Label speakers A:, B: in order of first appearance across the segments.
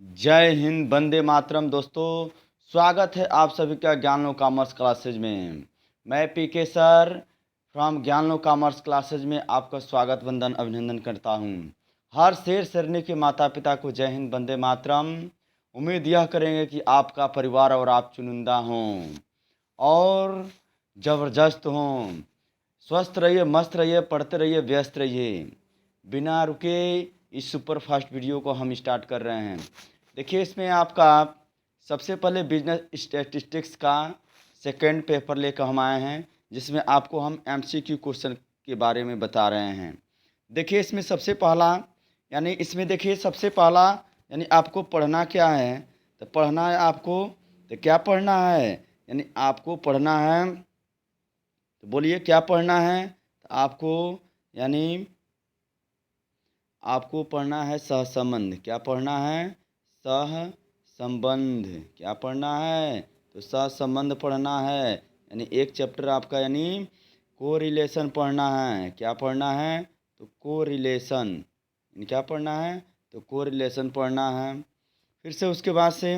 A: जय हिंद, वंदे मातरम। दोस्तों, स्वागत है आप सभी का ज्ञानो कॉमर्स क्लासेज में। मैं PK sir from Gyano commerce classes में आपका स्वागत वंदन अभिनंदन करता हूं। हर शेर शरणी के माता पिता को जय हिंद, वंदे मातरम। उम्मीद यह करेंगे कि आपका परिवार और आप चुनिंदा हों और ज़बरदस्त हों। स्वस्थ रहिए, मस्त रहिए, पढ़ते रहिए, व्यस्त रहिए। बिना रुके इस सुपर फास्ट वीडियो को हम स्टार्ट कर रहे हैं। देखिए, इसमें आपका सबसे पहले बिजनेस स्टैटिस्टिक्स का सेकंड पेपर लेकर हम आए हैं, जिसमें आपको हम एमसीक्यू क्वेश्चन के बारे में बता रहे हैं। देखिए, इसमें सबसे पहला देखिए सबसे पहला आपको पढ़ना क्या है। तो पढ़ना है आपको, तो क्या पढ़ना है? आपको पढ़ना है, तो बोलिए क्या पढ़ना है? तो यानी आपको पढ़ना है सहसंबंध। क्या पढ़ना है? सहसंबंध। क्या पढ़ना है? तो सहसंबंध पढ़ना है। एक चैप्टर आपका कोरिलेशन पढ़ना है। क्या पढ़ना है? तो कोरिलेशन। क्या पढ़ना है? तो कोरिलेशन पढ़ना है। फिर से उसके बाद से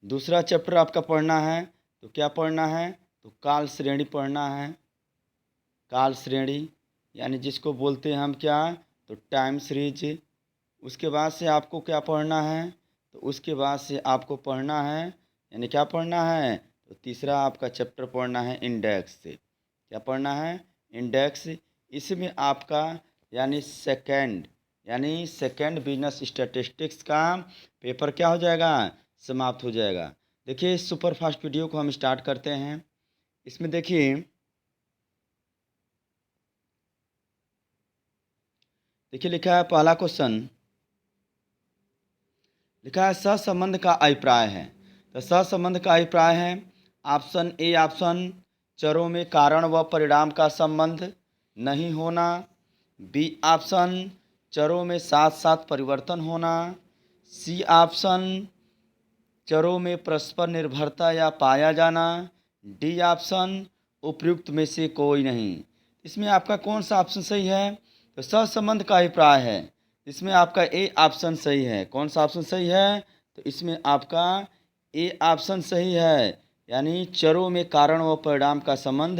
A: दूसरा चैप्टर आपका पढ़ना है। तो क्या पढ़ना है? तो काल श्रेणी पढ़ना है। काल श्रेणी जिसको बोलते हैं हम क्या? तो टाइम सीरीज। उसके बाद से आपको क्या पढ़ना है? तो उसके बाद से आपको पढ़ना है, क्या पढ़ना है? तो तीसरा आपका चैप्टर पढ़ना है इंडेक्स से। क्या पढ़ना है? इंडेक्स। इसमें आपका सेकंड बिजनेस स्टैटिस्टिक्स का पेपर क्या हो जाएगा? समाप्त हो जाएगा। देखिए, इस सुपर फास्ट वीडियो को हम स्टार्ट करते हैं। इसमें देखिए लिखा है पहला क्वेश्चन, लिखा है सहसंबंध का अभिप्राय है। तो सहसंबंध का अभिप्राय है ऑप्शन ए चरों में कारण व परिणाम का संबंध नहीं होना। बी ऑप्शन चरों में साथ साथ परिवर्तन होना। सी ऑप्शन चरों में परस्पर निर्भरता या पाया जाना। डी ऑप्शन उपयुक्त में से कोई नहीं। इसमें आपका कौन सा ऑप्शन सही है? तो सहसंबंध का अभिप्राय है। इसमें आपका ए ऑप्शन सही है। कौन सा ऑप्शन सही है? तो इसमें आपका ए ऑप्शन सही है, चरों में कारण व परिणाम का संबंध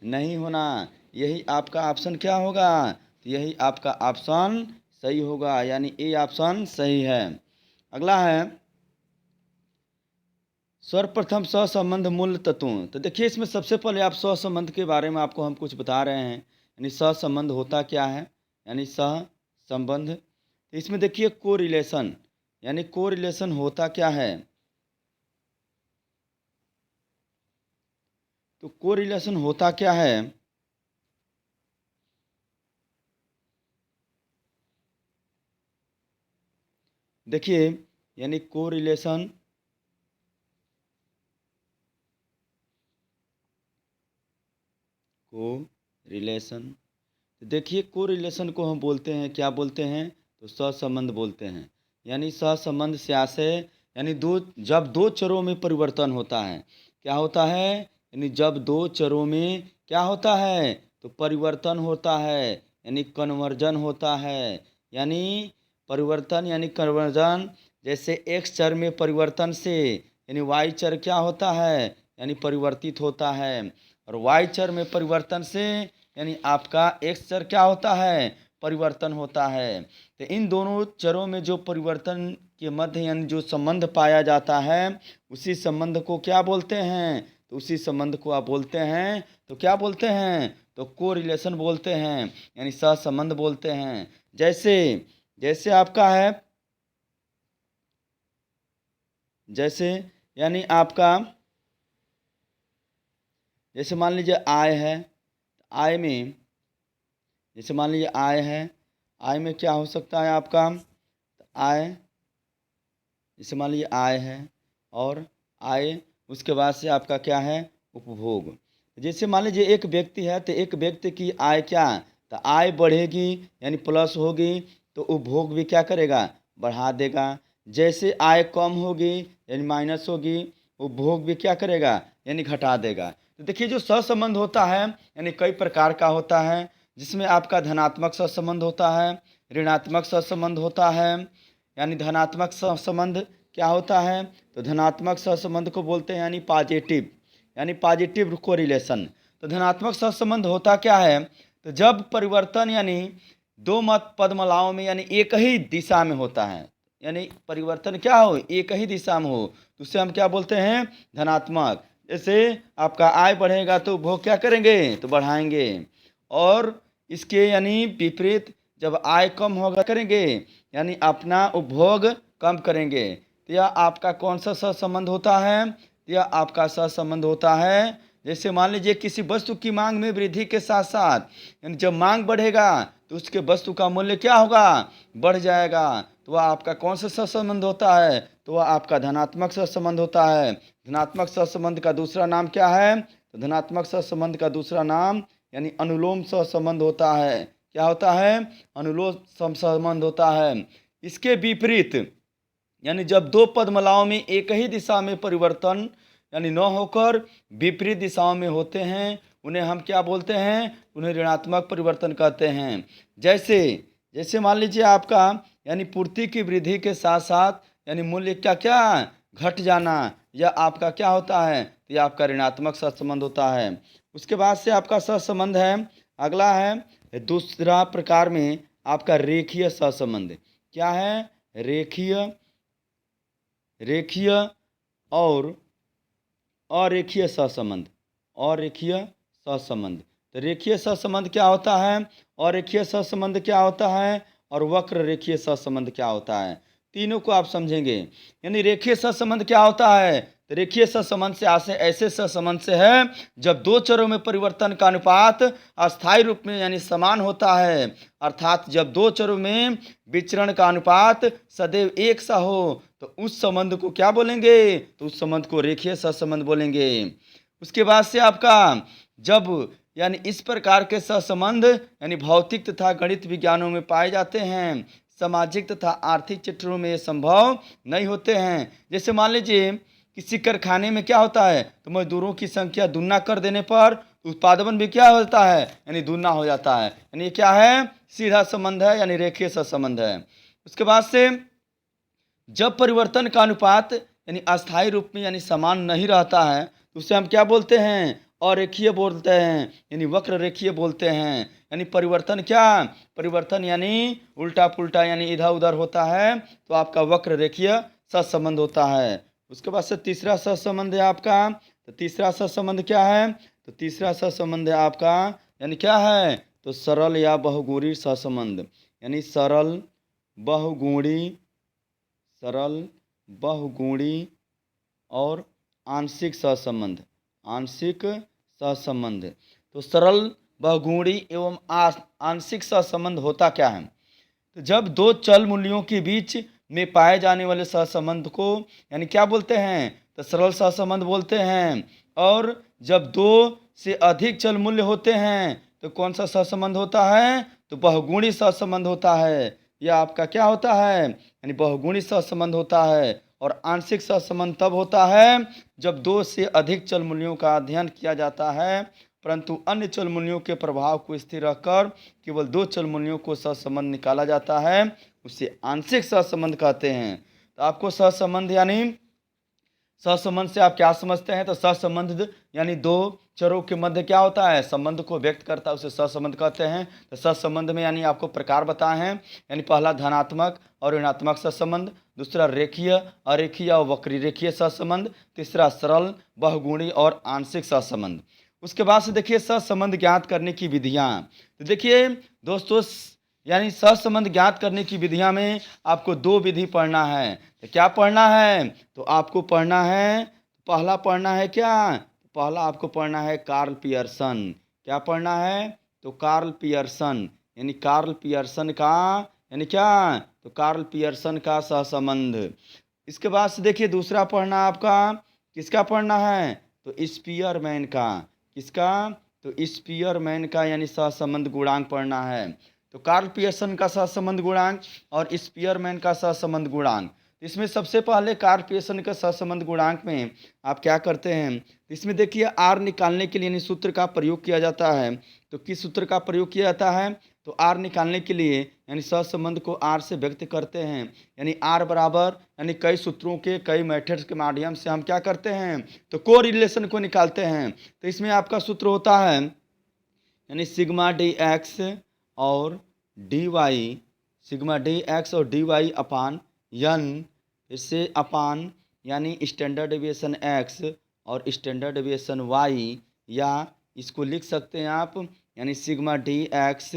A: नहीं होना। यही आपका ऑप्शन क्या होगा? तो यही आपका ऑप्शन सही होगा, ए ऑप्शन सही है। अगला है सर्वप्रथम सहसंबंध मूल तत्वों। तो देखिए, इसमें सबसे पहले आप सहसंबंध के बारे में आपको हम कुछ बता रहे हैं। सहसंबंध होता क्या है? सहसंबंध। तो इसमें देखिए कोरिलेशन, कोरिलेशन होता क्या है? तो कोरिलेशन होता क्या है? देखिए, कोरिलेशन तो देखिए, कोरिलेशन को हम बोलते हैं, क्या बोलते हैं? तो सहसंबंध बोलते हैं। सहसंबंध से आशय जब दो चरों में परिवर्तन होता है। क्या होता है? जब दो चरों में क्या होता है? तो परिवर्तन होता है, कन्वर्जन होता है। कन्वर्जन। जैसे एक्स चर में परिवर्तन से वाई चर क्या होता है? परिवर्तित होता है। और वाई चर में परिवर्तन से आपका एक्स चर क्या होता है? परिवर्तन होता है। तो इन दोनों चरों में जो परिवर्तन के मध्य जो संबंध पाया जाता है, उसी संबंध को क्या बोलते हैं? तो उसी संबंध को आप बोलते हैं, तो क्या बोलते हैं? तो कोरिलेशन बोलते हैं, सहसंबंध बोलते हैं। जैसे जैसे आपका है, जैसे आपका जैसे मान लीजिए आय है। आय में जैसे मान लीजिए आय है, आय में क्या हो सकता है आपका? आय, जैसे मान लीजिए आय है, और आय उसके बाद से आपका क्या है? उपभोग। जैसे मान लीजिए एक व्यक्ति है, तो एक व्यक्ति की आय क्या? तो आय बढ़ेगी, प्लस होगी, तो उपभोग भी क्या करेगा? बढ़ा देगा। जैसे आय कम होगी माइनस होगी, उपभोग भी क्या करेगा? घटा देगा। तो देखिए, जो सहसंबंध होता है कई प्रकार का होता है, जिसमें आपका धनात्मक सहसंबंध होता है, ऋणात्मक सहसंबंध होता है, यानी धनात्मक सहसंबंध क्या होता है? तो धनात्मक सहसंबंध को बोलते हैं यानी पॉजिटिव कोरिलेशन। तो धनात्मक सहसंबंध होता क्या है? तो जब परिवर्तन यानी दो मत पदमालाओं में यानी एक ही दिशा में होता है, यानी परिवर्तन क्या हो? एक ही दिशा में हो, तो उसे हम क्या बोलते हैं? धनात्मक। जैसे आपका आय बढ़ेगा तो उपभोग क्या करेंगे? तो बढ़ाएंगे। और इसके यानी विपरीत जब आय कम होगा करेंगे, यानी अपना उपभोग कम करेंगे। तो यह आपका कौन सा सहसंबंध होता है? यह आपका सहसंबंध होता है, जैसे मान लीजिए किसी वस्तु की मांग में वृद्धि के साथ साथ यानी जब मांग बढ़ेगा तो उसके वस्तु का मूल्य क्या होगा? बढ़ जाएगा। तो वह आपका कौन सा सहसंबंध होता है? तो वह आपका धनात्मक सहसंबंध होता है। धनात्मक सहसंबंध का दूसरा नाम क्या है? तो धनात्मक सहसंबंध का दूसरा नाम यानी अनुलोम सहसंबंध होता है। क्या होता है? अनुलोम सहसंबंध होता है। इसके विपरीत यानी जब दो पदमालाओं में एक ही दिशा में परिवर्तन यानी न होकर विपरीत दिशाओं में होते हैं, उन्हें हम क्या बोलते हैं? उन्हें ऋणात्मक परिवर्तन कहते हैं। जैसे जैसे मान लीजिए आपका यानी पूर्ति की वृद्धि के साथ साथ यानी मूल्य क्या क्या घट जाना, यह आपका क्या होता है? तो यह आपका ऋणात्मक सहसंबंध होता है। उसके बाद से आपका सहसंबंध है, अगला है दूसरा प्रकार में आपका रेखीय सहसंबंध। क्या है? रेखीय और अरेखीय सहसंबंध। तो रेखीय सहसंबंध क्या होता है? अरेखीय सहसंबंध क्या होता है? और वक्र रेखीय सहसंबंध क्या होता है? तीनों को आप समझेंगे। यानी रेखीय सहसंबंध क्या होता है? तो रेखीय सहसंबंध से ऐसे सहसंबंध से है जब दो चरों में परिवर्तन का अनुपात अस्थायी रूप में यानी समान होता है, अर्थात जब दो चरों में विचरण का अनुपात सदैव एक सा हो, तो उस संबंध को क्या बोलेंगे? तो उस संबंध को रेखीय सहसंबंध बोलेंगे। उसके बाद से आपका जब यानी इस प्रकार के सहसंबंध यानी भौतिक तथा गणित विज्ञानों में पाए जाते हैं, सामाजिक तथा आर्थिक क्षेत्रों में ये संभव नहीं होते हैं। जैसे मान लीजिए किसी कारखाने में क्या होता है? तो मजदूरों की संख्या दुगना कर देने पर उत्पादन भी क्या होता है? यानी दुगना हो जाता है। यानी ये क्या है? सीधा संबंध है, यानी रेखीय सहसंबंध है। उसके बाद से जब परिवर्तन का अनुपात यानी अस्थायी रूप में यानी समान नहीं रहता है, तो उसे हम क्या बोलते हैं? अरेखीय बोलते हैं, यानी वक्र रेखीय बोलते हैं। यानी परिवर्तन क्या? परिवर्तन यानी उल्टा पुल्टा यानी इधर उधर होता है, तो आपका वक्र रेखीय सहसंबंध होता है। उसके बाद से तीसरा सहसंबंध है आपका, तो तीसरा सहसंबंध क्या है? तो तीसरा सहसंबंध है आपका यानी क्या है? तो सरल या बहुगुणी सहसंबंध, यानी सरल बहुगुणी और आंशिक सहसंबंध। तो सरल बहुगुणी एवं आंशिक सहसंबंध होता क्या है? तो जब दो चल मूल्यों के बीच में पाए जाने वाले सहसंबंध को यानी क्या बोलते हैं? तो सरल सहसंबंध बोलते हैं। और जब दो से अधिक चल मूल्य होते हैं तो कौन सा सहसंबंध होता है? तो बहुगुणी सहसंबंध होता है। यह आपका क्या होता है? यानी बहुगुणी सहसंबंध होता है। और आंशिक सहसंबंध तब होता है जब दो से अधिक चल मूल्यों का अध्ययन किया जाता है, परंतु अन्य चल मूल्यों के प्रभाव को स्थिर रखकर केवल दो चल मूल्यों को सहसंबंध निकाला जाता है, उसे आंशिक सहसंबंध कहते हैं। तो आपको सहसंबंध यानी सहसंबंध से आप क्या समझते हैं? तो सहसंबंध यानी दो चरों के मध्य क्या होता है? संबंध को व्यक्त करता है, उसे सहसंबंध कहते हैं। तो सहसंबंध में यानी आपको प्रकार बताए हैं, यानी पहला धनात्मक और ऋणात्मक सहसंबंध, दूसरा रेखीय अरेखीय और वक्री रेखीय सहसंबंध, तीसरा सरल बहुगुणी और आंशिक सहसंबंध। उसके बाद से देखिए सहसंबंध ज्ञात करने की विधियाँ। तो देखिए दोस्तों, यानी सहसंबंध ज्ञात करने की विधियाँ में आपको दो विधि पढ़ना है। तो क्या पढ़ना है? तो आपको पढ़ना है, पहला पढ़ना है क्या? पहला आपको पढ़ना है कार्ल पियर्सन। क्या पढ़ना है? तो कार्ल पियर्सन, यानी कार्ल पियर्सन का यानी क्या? तो कार्ल पियर्सन का सहसंबंध। इसके बाद से देखिए दूसरा पढ़ना आपका किसका पढ़ना है? तो स्पीयरमैन का। किसका? तो स्पीयरमैन का यानी सहसंबंध गुणांक पढ़ना है। तो कार्ल पियर्सन का सहसंबंध गुणांक और स्पीयरमैन का सहसंबंध गुणांक इसमें सबसे पहले कार्टेशियन के सहसंबंध गुणांक में आप क्या करते हैं, इसमें देखिए आर निकालने के लिए यानी सूत्र का प्रयोग किया जाता है। तो किस सूत्र का प्रयोग किया जाता है, तो आर निकालने के लिए यानी सहसंबंध को आर से व्यक्त करते हैं, यानी आर बराबर यानी कई सूत्रों के कई मेथड्स के माध्यम से हम क्या करते हैं, तो को रिलेशन को निकालते हैं। तो इसमें आपका सूत्र होता है यानी सिग्मा डी एक्स और d y, sigma d x और डी वाई अपान यन, इससे अपान यानी स्टैंडर्ड डेविएशन एक्स और स्टैंडर्ड डेविएशन वाई, या इसको लिख सकते हैं आप यानी sigma d x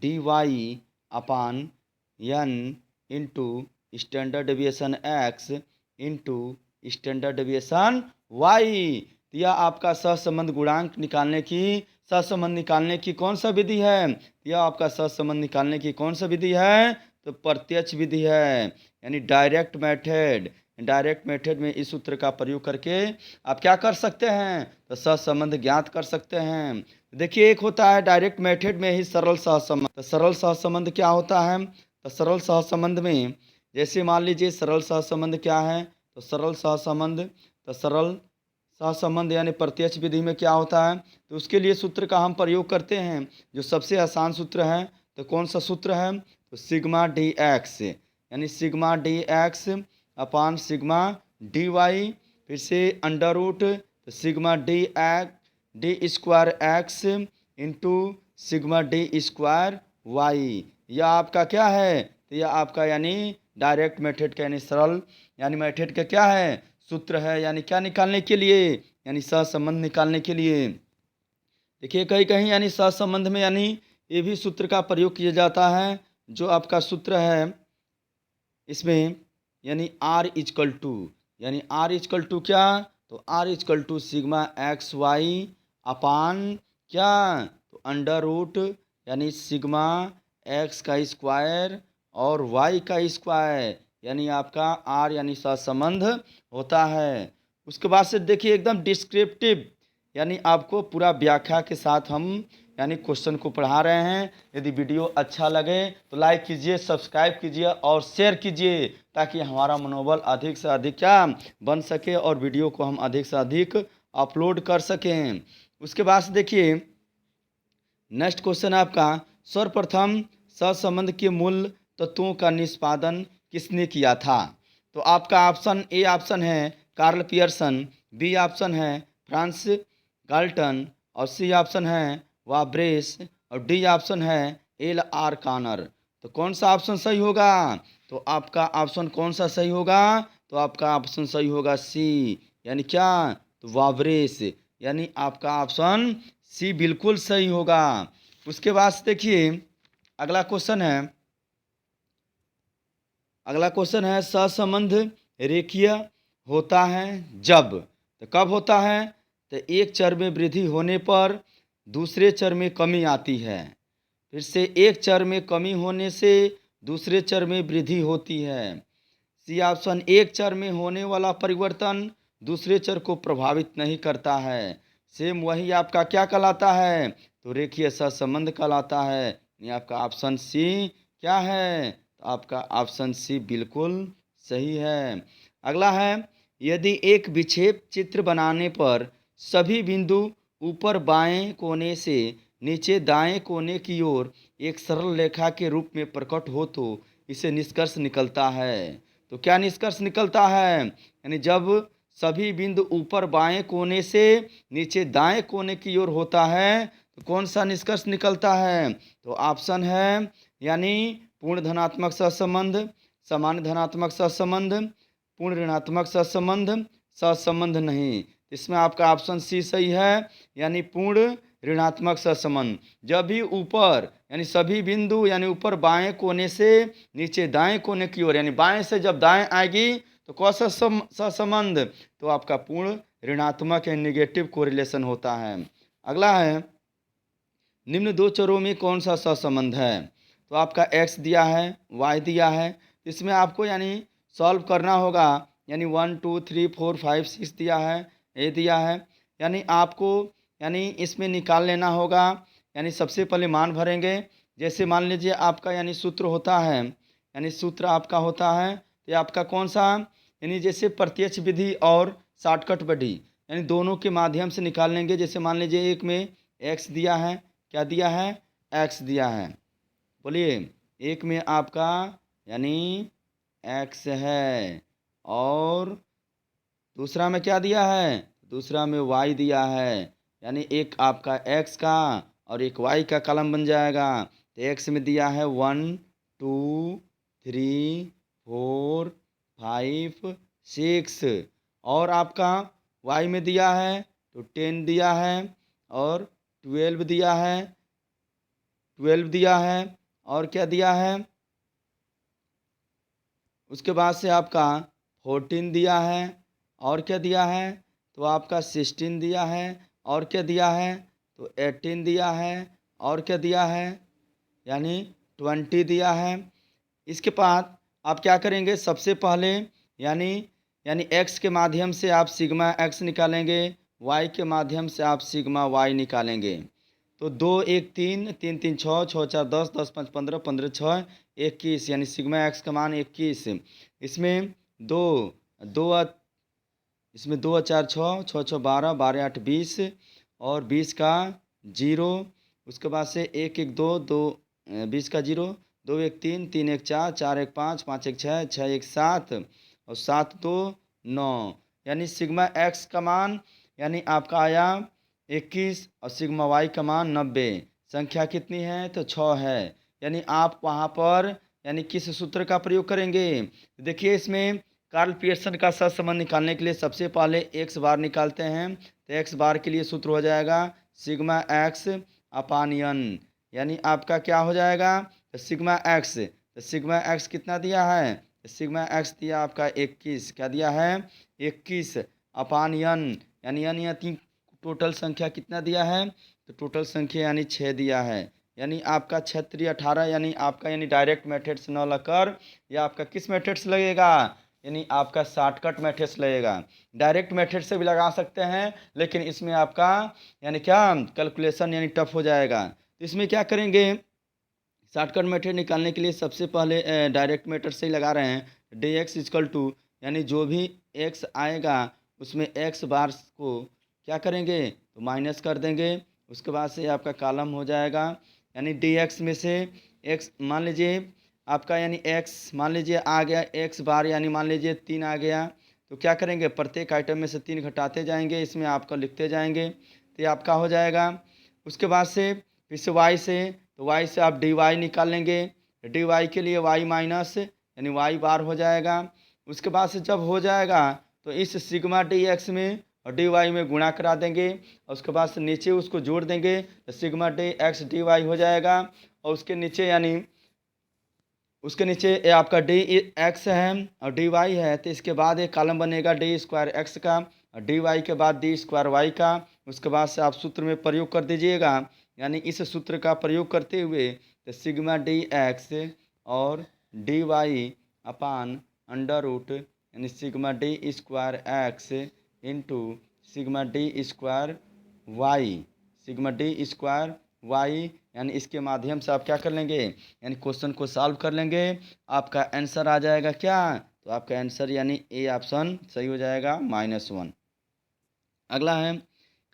A: d y upon n into standard deviation x into standard deviation y. यह आपका सहसंबंध गुणांक निकालने की सहसंबंध निकालने की कौन सा विधि है, यह आपका सहसंबंध निकालने की कौन सा विधि है, तो प्रत्यक्ष विधि है यानी डायरेक्ट मेथड। डायरेक्ट मेथड में इस सूत्र का प्रयोग करके आप क्या कर सकते हैं, तो सहसंबंध ज्ञात कर सकते हैं। देखिए एक होता है डायरेक्ट मेथड में ही सरल सहसंबंध। तो सरल सहसंबंध क्या होता है, तो सरल सहसंबंध में जैसे मान लीजिए सरल सहसंबंध क्या है, तो सरल सहसंबंध, तो सरल सहसंबंध यानी प्रत्यक्ष विधि में क्या होता है, तो उसके लिए सूत्र का हम प्रयोग करते हैं जो सबसे आसान सूत्र है। तो कौन सा सूत्र है, तो सिग्मा डी एक्स यानी sigma d x upon sigma d y, फिर से अंडर रूट तो sigma d square x into sigma d square y. यह आपका क्या है, तो यह आपका यानी डायरेक्ट मेथड का यानी सरल यानी मेथड का क्या है, सूत्र है, यानी क्या निकालने के लिए, यानी सहसंबंध निकालने के लिए। देखिए कहीं कहीं यानी सहसंबंध में यानी ये भी सूत्र का प्रयोग किया जाता है, जो आपका सूत्र है इसमें यानी आर इजकल टू, यानी आर इजकल टू क्या, तो r equal to sigma x y upon क्या, तो अंडर रूट यानी सिग्मा एक्स का स्क्वायर और वाई का स्क्वायर, यानी आपका आर यानी सहसंबंध होता है। उसके बाद से देखिए एकदम डिस्क्रिप्टिव यानी आपको पूरा व्याख्या के साथ हम यानी क्वेश्चन को पढ़ा रहे हैं। यदि वीडियो अच्छा लगे तो लाइक कीजिए, सब्सक्राइब कीजिए और शेयर कीजिए, ताकि हमारा मनोबल अधिक से अधिक क्या बन सके और वीडियो को हम अधिक से अधिक अपलोड कर सकें। उसके बाद से देखिए नेक्स्ट क्वेश्चन आपका, सर्वप्रथम सहसंबंध के मूल तत्वों का निष्पादन किसने किया था, तो आपका ऑप्शन ए ऑप्शन है कार्ल पियर्सन, बी ऑप्शन है फ्रांस गाल्टन और सी ऑप्शन है वाब्रेस और डी ऑप्शन है एल आर कॉनर। तो कौन सा ऑप्शन सही होगा, तो आपका ऑप्शन कौन सा सही होगा, तो आपका ऑप्शन सही होगा सी, यानी क्या, तो वाब्रेस, यानी आपका ऑप्शन सी बिल्कुल सही होगा। उसके बाद देखिए अगला क्वेश्चन है सहसंबंध रेखीय होता है जब, तो कब होता है, तो एक चर में वृद्धि होने पर दूसरे चर में कमी आती है, फिर से एक चर में कमी होने से दूसरे चर में वृद्धि होती है। सी ऑप्शन, एक चर में होने वाला परिवर्तन दूसरे चर को प्रभावित नहीं करता है। सेम वही आपका क्या कहलाता है, तो रेखीय सहसंबंध कहलाता है। ये आपका ऑप्शन सी क्या है, तो आपका ऑप्शन सी बिल्कुल सही है। अगला है, यदि एक विक्षेप चित्र बनाने पर सभी बिंदु ऊपर बाएं कोने से नीचे दाएं कोने की ओर एक सरल रेखा के रूप में प्रकट हो तो इसे निष्कर्ष निकलता है। तो क्या निष्कर्ष निकलता है, यानी जब सभी बिंदु ऊपर बाएं कोने से नीचे दाएं कोने की ओर होता है तो कौन सा निष्कर्ष निकलता है, तो ऑप्शन है यानी पूर्ण धनात्मक सहसंबंध, सामान्य धनात्मक सहसंबंध, पूर्ण ऋणात्मक सहसंबंध, सहसंबंध नहीं। इसमें आपका ऑप्शन सी सही है, यानी पूर्ण ऋणात्मक सहसंबंध। जब भी ऊपर यानी सभी बिंदु यानी ऊपर बाएं कोने से नीचे दाएं कोने की ओर यानी बाएं से जब दाएं आएगी तो कौन सा सहसंबंध, तो आपका पूर्ण ऋणात्मक या नेगेटिव कोरिलेशन होता है। अगला है, निम्न दो चरों में कौन सा सहसंबंध है, तो आपका एक्स दिया है, वाई दिया है, इसमें आपको यानी सॉल्व करना होगा, यानी 1 2 3 4 5 6 दिया है, ए दिया है, यानी आपको यानी इसमें निकाल लेना होगा। यानी सबसे पहले मान भरेंगे, जैसे मान लीजिए आपका यानी सूत्र होता है, यानी सूत्र आपका होता है तो ये आपका कौन सा, यानी जैसे प्रत्यक्ष विधि और शॉर्टकट विधि, यानी दोनों के माध्यम से निकाल लेंगे। जैसे मान लीजिए एक में एक्स दिया है, क्या दिया है, एक्स दिया है, बोलिए, एक में आपका यानी एक्स है, और दूसरा में क्या दिया है, दूसरा में वाई दिया है, यानी एक आपका एक्स का और एक वाई का कॉलम बन जाएगा। तो एक्स में दिया है 1 2 3 4 5 6, और आपका वाई में दिया है तो 10 दिया है, और 12 दिया है, 12 दिया है, और क्या दिया है, उसके बाद से आपका 14 दिया है, और क्या दिया है, तो आपका 16 दिया है, और क्या दिया है, तो 18 दिया है, और क्या दिया है, यानी 20 दिया है। इसके बाद आप क्या करेंगे, सबसे पहले यानी यानी एक्स के माध्यम से आप सिग्मा एक्स निकालेंगे, वाई के माध्यम से आप सिग्मा वाई निकालेंगे। तो 2 1 3 3 3 6 6 4 10 10 5 15 15 6 21, यानी सिग्मा एक्स का मान 21। इसमें दो दो इसमें 2 और 4 6 6 6 12 12 8 20, और 20 का जीरो, उसके बाद से 1 1 2 2 20 का जीरो, 2 1 3 3 1 4 4 1 5 5 1 6 6 1 7, और 7 2 9, यानी सिग्मा एक्स का मान यानी आपका आया 21, और सिग्मा वाई का मान 90। संख्या कितनी है, तो 6 है। यानी आप वहाँ पर यानी किस सूत्र का प्रयोग करेंगे, देखिए इसमें कार्ल पियर्सन का सहसंबंध निकालने के लिए सबसे पहले एक्स बार निकालते हैं। तो एक्स बार के लिए सूत्र हो जाएगा सिग्मा एक्स अपान एन, यानी आपका क्या हो जाएगा, तो सिग्मा एक्स, तो सिग्मा एक्स कितना दिया है, तो सिग्मा एक्स दिया आपका 21, क्या दिया है 21, अपान एन, यानी एन या तीन, टोटल संख्या कितना दिया है, तो टोटल संख्या यानी 6 दिया है। यानी आपका 6 18, यानी आपका यानी डायरेक्ट मेथड से न लगकर या आपका किस मेथड से लगेगा, यानी आपका शॉर्टकट मेथड से लगेगा। डायरेक्ट मेथड से भी लगा सकते हैं, लेकिन इसमें आपका यानी क्या कैलकुलेशन यानी टफ हो जाएगा। तो इसमें क्या करेंगे, शॉर्टकट मेथड निकालने के लिए सबसे पहले डायरेक्ट मेथड से ही लगा रहे हैं। डी एक्स इजकल टू, यानी जो भी एक्स आएगा उसमें एक्स बार को क्या करेंगे, तो माइनस कर देंगे। उसके बाद से आपका कॉलम हो जाएगा, यानी डी एक्स में से एक्स मान लीजिए आपका यानी एक्स मान लीजिए आ गया एक्स बार, यानी मान लीजिए 3 आ गया, तो क्या करेंगे, प्रत्येक आइटम में से 3 घटाते जाएंगे, इसमें आपका लिखते जाएंगे, तो ये आपका हो जाएगा। उसके बाद से फिर से वाई से, तो वाई से आप डी वाई निकाल लेंगे, डी वाई के लिए वाई माइनस यानी वाई बार हो जाएगा। उसके बाद से जब हो जाएगा तो इस सिग्मा डी एक्स में और डी वाई में गुणा करा देंगे, और उसके बाद से नीचे उसको जोड़ देंगे, तो sigma d x d y हो जाएगा। और उसके नीचे यानी उसके नीचे ये आपका डी एक्स है और डी वाई है, तो इसके बाद एक कॉलम बनेगा डी स्क्वायर एक्स का, और डी वाई के बाद डी स्क्वायर वाई का। उसके बाद से आप सूत्र में प्रयोग कर दीजिएगा, यानी इस सूत्र का प्रयोग करते हुए तो सिग्मा डी एक्स और d y upon under root यानी sigma d square x into sigma d square y, sigma d square y, यानी इसके माध्यम से आप क्या कर लेंगे, यानी क्वेश्चन को सॉल्व कर लेंगे, आपका आंसर आ जाएगा क्या, तो आपका आंसर यानी ए ऑप्शन सही हो जाएगा -1। अगला है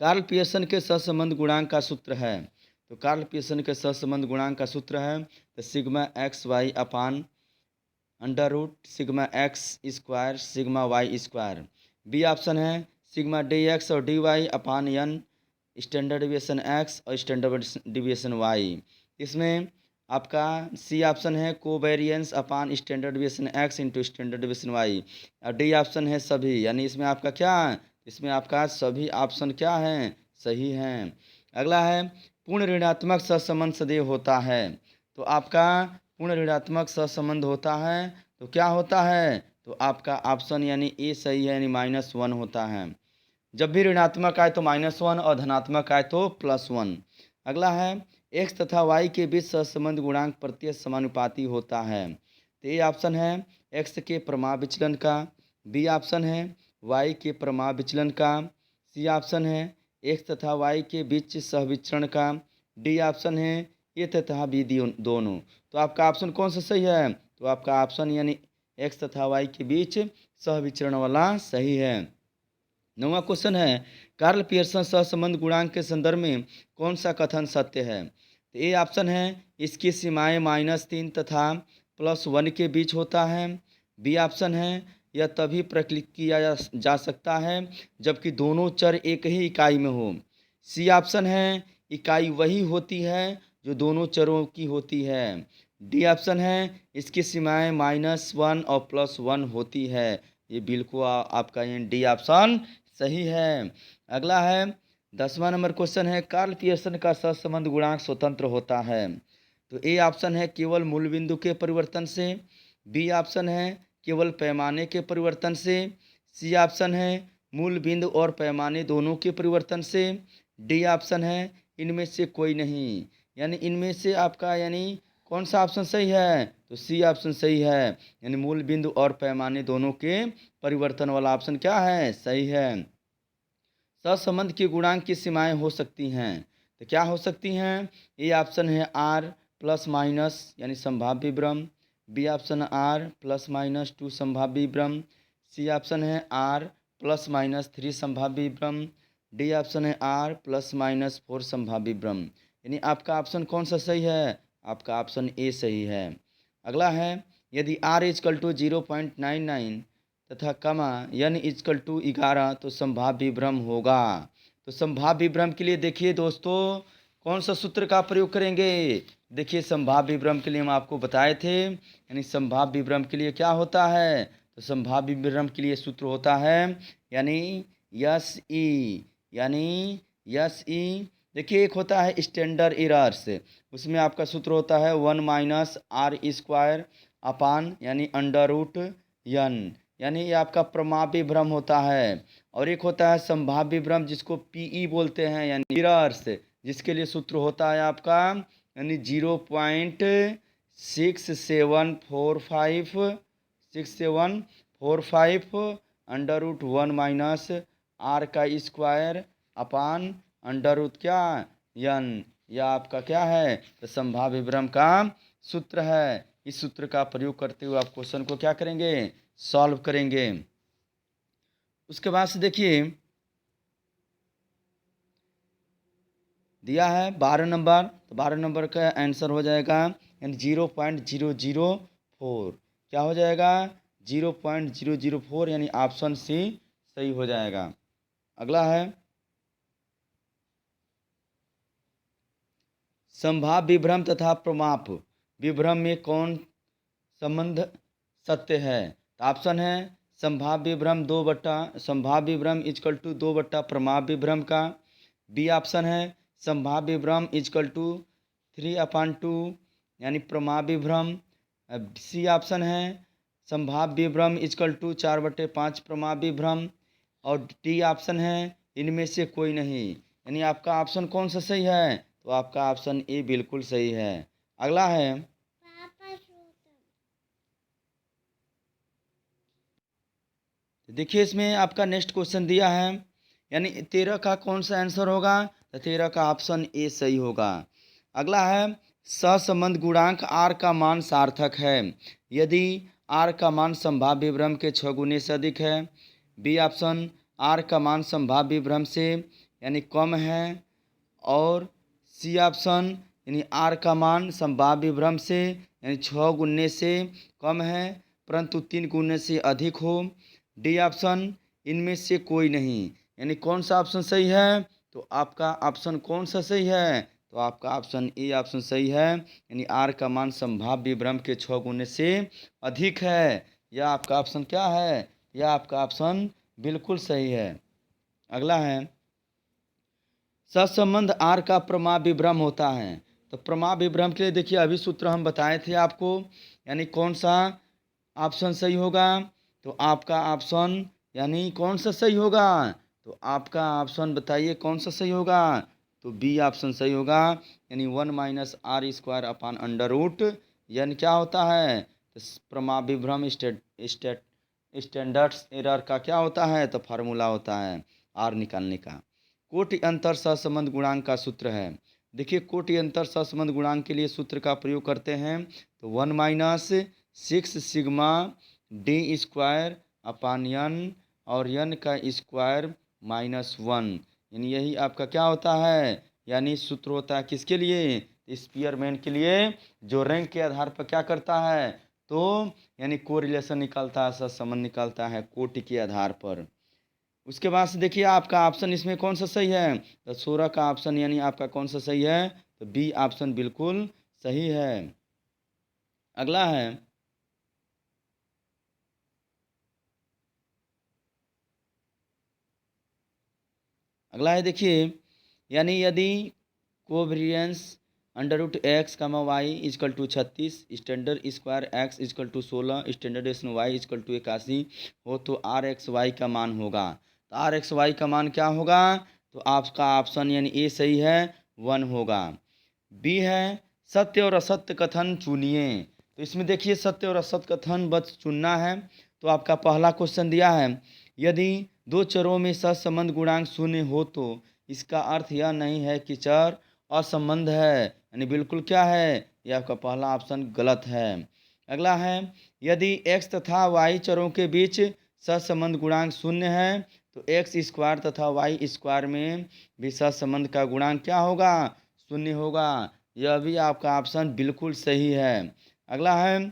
A: कार्ल पियर्सन के सहसंबंध गुणांक का सूत्र है। तो कार्ल पियर्सन के सहसंबंध गुणांक का सूत्र है तो sigma x y upon under root sigma x square sigma y square. B option है सिग्मा डी एक्स और d y upon n standard deviation x और स्टैंडर्ड डिविएशन वाई। इसमें आपका सी ऑप्शन है covariance upon standard deviation x into standard deviation y, और D option है सभी, यानी इसमें आपका क्या, इसमें आपका सभी ऑप्शन क्या हैं, सही हैं। अगला है पूर्ण ऋणात्मक सहसंबंध सदैव होता है। तो आपका पूर्ण ऋणात्मक सहसंबंध होता है तो क्या होता है, तो आपका ऑप्शन यानी ए सही है, यानी -1 होता है। जब भी ऋणात्मक आए तो -1 और धनात्मक आए तो +1। अगला है एक्स तथा वाई के बीच सहसंबंध गुणांक प्रत्यक्ष समानुपाती होता है। तो ए ऑप्शन है एक्स के प्रमाण विचलन का, बी ऑप्शन है वाई के प्रमाण विचलन का, सी ऑप्शन है एक्स तथा वाई के बीच सहविचरण का, डी ऑप्शन है ए तथा बी दोनों। तो आपका ऑप्शन कौन सा सही है, तो आपका ऑप्शन यानी एक्स तथा वाई के बीच सहविचरण वाला सही है। 9वां क्वेश्चन है कार्ल पियर्सन सहसंबंध गुणांक के संदर्भ में कौन सा कथन सत्य है? तो ए ऑप्शन है इसकी सीमाएं -3 तथा +1 के बीच होता है। बी ऑप्शन है यह तभी प्रकलित किया जा सकता है जबकि दोनों चर एक ही इकाई में हो। सी ऑप्शन है इकाई वही होती है जो दोनों चरों की होती है। डी ऑप्शन है इसकी सीमाएं -1 और +1 होती है। ये बिल्कुल आपका ये डी ऑप्शन सही है। अगला है 10वां नंबर क्वेश्चन है कार्ल पियर्सन का सहसंबंध गुणांक स्वतंत्र होता है। तो ए ऑप्शन है केवल मूल बिंदु के परिवर्तन से। बी ऑप्शन है केवल पैमाने के परिवर्तन से। सी ऑप्शन है मूल बिंदु और पैमाने दोनों के परिवर्तन से। डी ऑप्शन है इनमें से कोई नहीं। यानी इनमें से आपका यानी कौन सा ऑप्शन सही है? तो सी ऑप्शन सही है। यानी मूल बिंदु और पैमाने दोनों के परिवर्तन वाला ऑप्शन क्या है? सही है। सहसंबंध के गुणांक की सीमाएं हो सकती हैं। तो क्या हो सकती हैं? ए ऑप्शन है आर प्लस माइनस यानी संभाव्य विभ्रम। बी ऑप्शन आर +-2 संभाव्य विभ्रम। सी ऑप्शन है आर +-3 संभाव्य विभ्रम। डी ऑप्शन है आर +-4 संभाव्य विभ्रम। यानी आपका ऑप्शन कौन सा सही है? आपका ऑप्शन ए सही है। अगला है यदि r = 0.99 तथा कमा n = 11 तो संभाव्य विभ्रम होगा। तो संभाव्य विभ्रम के लिए देखिए दोस्तों कौन सा सूत्र का प्रयोग करेंगे? देखिए संभाव्य विभ्रम के लिए हम आपको बताए थे। यानी संभाव्य विभ्रम के लिए क्या होता है? तो संभाव्य विभ्रम के लिए सूत्र होता है यानी यस ई। देखिए एक होता है स्टैंडर्ड एरर्स, उसमें आपका सूत्र होता है 1 - r² यानी √n। यानी ये आपका प्रमाव्य भ्रम होता है। और एक होता है संभाव्य भ्रम जिसको पीई बोलते हैं यानी एरर्स, जिसके लिए सूत्र होता है आपका यानी 0.6745 √1 - क्या n। यह आपका क्या है? तो संभाव्य विभ्रम का सूत्र है। इस सूत्र का प्रयोग करते हुए आप क्वेश्चन को क्या करेंगे? सॉल्व करेंगे। उसके बाद से देखिए दिया है 12 नंबर, तो 12 नंबर का आंसर हो जाएगा यानी 0.004। क्या हो जाएगा? 0.004 यानी ऑप्शन सी सही हो जाएगा। अगला है संभाव्य विभ्रम तथा प्रमाप विभ्रम में कौन संबंध सत्य है? तो ऑप्शन है संभाव्य विभ्रम 2 प्रमाप विभ्रम का। बी ऑप्शन है संभाव्य विभ्रम = 3/2 यानी प्रमाप विभ्रम। सी ऑप्शन है संभाव्य विभ्रम = 4/5 प्रमाप विभ्रम। और डी ऑप्शन है इनमें से कोई नहीं। यानी आपका ऑप्शन कौन सा सही है? तो आपका ऑप्शन ए बिल्कुल सही है। अगला है देखिए इसमें आपका नेक्स्ट क्वेश्चन दिया है यानी 13 का कौन सा आंसर होगा? तो 13 का ऑप्शन ए सही होगा। अगला है सहसंबंध गुणांक r का मान सार्थक है यदि r का मान संभाव्य विभ्रम के 6 गुने से अधिक है। बी ऑप्शन r का मान संभाव्य विभ्रम से यानी कम है। और सी ऑप्शन यानी r का मान संभाव्य विभ्रम से यानी 6 गुने से कम है परंतु 3 गुने से अधिक हो। डी ऑप्शन इनमें से कोई नहीं। यानी कौन सा ऑप्शन सही है? तो आपका ऑप्शन कौन सा सही है? तो आपका ऑप्शन ए ऑप्शन सही है यानी r का मान संभाव्य विभ्रम के 6 गुने से अधिक है। यह आपका ऑप्शन क्या है? यह आपका ऑप्शन बिल्कुल सही है। अगला है सहसंबंध r का प्रमाप विभ्रम होता है। तो प्रमाप विभ्रम के लिए देखिए अभी सूत्र हम बताए थे आपको। यानी कौन सा ऑप्शन सही होगा? तो आपका ऑप्शन यानी कौन सा सही होगा? तो आपका ऑप्शन बताइए कौन सा सही होगा? तो बी ऑप्शन सही होगा यानी 1 - r² n क्या होता है? तो प्रमाप विभ्रम स्टैंडर्ड एरर का क्या होता है? तो फार्मूला होता है r निकालने का। कोटि अंतर सहसंबंध गुणांक का सूत्र है। देखिए कोटि अंतर सहसंबंध गुणांक के लिए सूत्र का प्रयोग करते हैं तो 1 - 6 सिग्मा डी स्क्वायर अपान यन और यन का स्क्वायर -1, यानी यही आपका क्या होता है, यानी सूत्र होता है किसके लिए, स्पीयरमैन के लिए, जो रैंक के आधार पर क्या करता है, तो यानी कोरिलेशन निकालता है, सहसंबंध निकालता है कोटि के आधार पर। उसके बाद से देखिए आपका ऑप्शन इसमें कौन सा सही है, तो 16 का ऑप्शन यानी आपका कौन सा सही है, तो बी ऑप्शन बिल्कुल सही है। अगला है, अगला है देखिए, यानी यदि covariance under root x comma y is equal to 36, standard square x is equal to 16, standard y is equal to 81 हो तो आर एक्स वाई का मान होगा। तो आर एक्स वाई का मान क्या होगा, तो आपका ऑप्शन यानी ए सही है, 1 होगा। बी है सत्य और असत्य कथन चुनिए। तो इसमें देखिए सत्य और असत्य कथन बस चुनना है। तो आपका पहला क्वेश्चन दिया है, यदि दो चरों में सहसंबंध गुणांक शून्य हो तो इसका अर्थ यह नहीं है कि चर असंबंध है, यानी बिल्कुल क्या है, यह आपका पहला ऑप्शन गलत है। अगला है, यदि x तथा y चरों के बीच सहसंबंध गुणांक शून्य है तो एक्स स्क्वायर तथा वाई स्क्वायर में भी सहसंबंध का गुणांक क्या होगा, शून्य होगा। यह भी आपका ऑप्शन बिल्कुल सही है। अगला है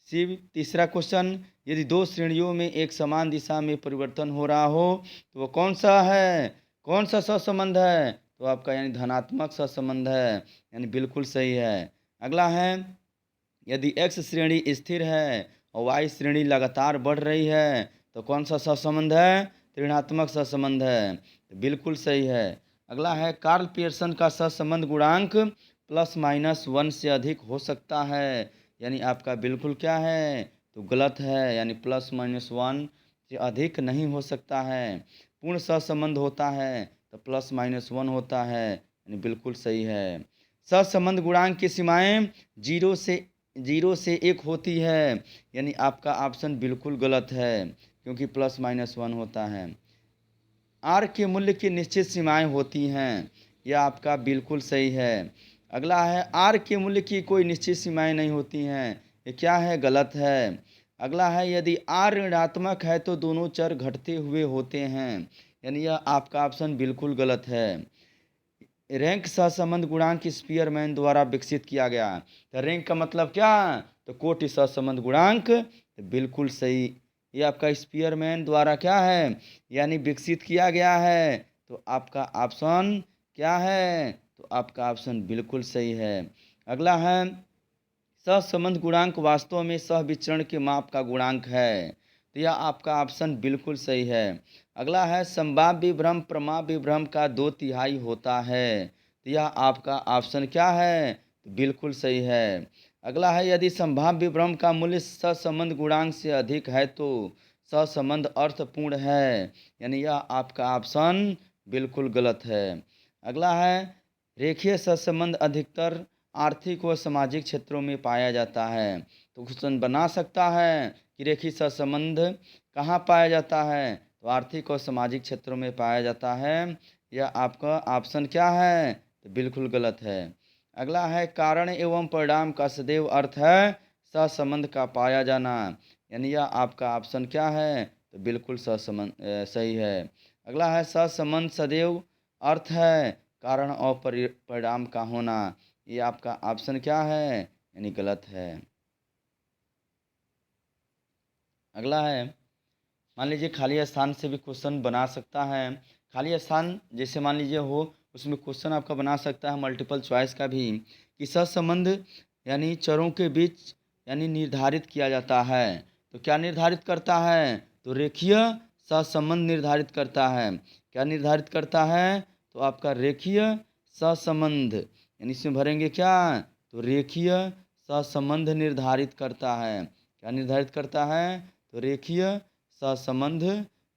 A: शिव तीसरा क्वेश्चन, यदि दो श्रेणियों में एक समान दिशा में परिवर्तन हो रहा हो तो वो कौन सा है, कौन सा सहसंबंध है, तो आपका यानी धनात्मक सहसंबंध है, यानी बिल्कुल सही है। अगला है, यदि एक्स श्रेणी स्थिर है और वाई श्रेणी लगातार बढ़ रही है तो कौन सा सहसंबंध है, ऋणात्मक सहसंबंध है, तो बिल्कुल सही है। अगला है, कार्ल पियर्सन का सहसंबंध गुणांक ±1 से अधिक हो सकता है, यानी आपका बिल्कुल क्या है, तो गलत है, यानी ±1 से अधिक नहीं हो सकता है। पूर्ण सहसंबंध होता है तो +-1 होता है, यानी बिल्कुल सही है। सहसंबंध गुणांक की सीमाएं 0 से 1 होती है, यानी आपका ऑप्शन बिल्कुल गलत है क्योंकि +-1 होता है। आर के मूल्य की निश्चित सीमाएं होती हैं, यह आपका बिल्कुल सही है। अगला है, आर के मूल्य की कोई निश्चित सीमाएं नहीं होती हैं, ये क्या है, गलत है। अगला है, यदि आर ऋणात्मक है तो दोनों चर घटते हुए होते हैं, यानी यह आपका ऑप्शन बिल्कुल गलत है। रैंक सहसंबंध गुणांक स्पीयरमैन द्वारा विकसित किया गया। तो रैंक का मतलब क्या, तो कोटि सहसंबंध गुणांक, तो बिल्कुल सही, ये आपका स्पीयरमैन द्वारा क्या है, यानी विकसित किया गया है। तो आपका ऑप्शन क्या है, तो आपका ऑप्शन बिल्कुल सही है। अगला है, सहसंबंध गुणांक वास्तव में सहविचरण के माप का गुणांक है, तो यह आपका ऑप्शन बिल्कुल सही है। अगला है, संभाव्य विभ्रम प्रमाप विभ्रम का 2/3 होता है, तो यह आपका ऑप्शन क्या है, तो बिल्कुल सही है। अगला है, यदि संभाव्य विभ्रम का मूल्य सहसंबंध गुणांक से अधिक है तो सहसंबंध अर्थपूर्ण है, यानी यह आपका ऑप्शन बिल्कुल गलत है। अगला है, रेखीय सहसंबंध अधिकतर आर्थिक व सामाजिक क्षेत्रों में पाया जाता है। तो क्वेश्चन बना सकता है कि रेखीय सहसंबंध कहाँ पाया जाता है, तो आर्थिक और सामाजिक क्षेत्रों में पाया जाता है, यह आपका ऑप्शन क्या है, तो बिल्कुल गलत है। अगला है, कारण एवं परिणाम का सदैव अर्थ है सहसंबंध का पाया जाना, यानी यह आपका ऑप्शन क्या है, तो बिल्कुल सहसंबंध सही है। अगला है, सहसंबंध सदैव अर्थ है कारण और परिणाम का होना, ये आपका ऑप्शन क्या है, यानी गलत है। अगला है, मान लीजिए खाली स्थान से भी क्वेश्चन बना सकता है। खाली स्थान जैसे मान लीजिए हो, उसमें क्वेश्चन आपका बना सकता है मल्टीपल चॉइस का भी, कि सहसंबंध यानी चरों के बीच यानी निर्धारित किया जाता है। तो क्या निर्धारित करता है, तो रेखीय सहसंबंध निर्धारित करता है। क्या निर्धारित करता है, तो आपका रेखीय सहसंबंध, यानी इसमें भरेंगे क्या, तो रेखीय सहसंबंध निर्धारित करता है। क्या निर्धारित करता है, तो रेखीय सहसंबंध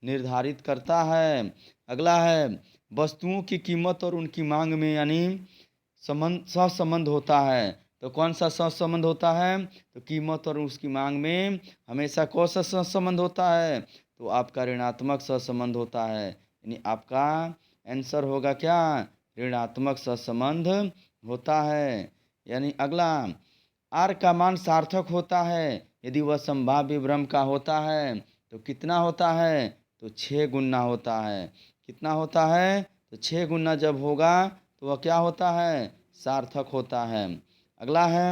A: निर्धारित करता है। अगला है, वस्तुओं की कीमत और उनकी मांग में यानी सहसंबंध होता है। तो कौन सा सहसंबंध होता है, तो कीमत और उसकी मांग में हमेशा कौन सा सहसंबंध होता है, तो आपका ऋणात्मक सहसंबंध होता है, यानी आपका आंसर होगा क्या, ऋणात्मक सहसंबंध होता है। यानी अगला, आर का मान सार्थक होता है यदि वह संभाव्य विभ्रम का होता है तो कितना होता है, तो 6 गुना होता है। कितना होता है, तो 6 गुना जब होगा तो वह क्या होता है, सार्थक होता है। अगला है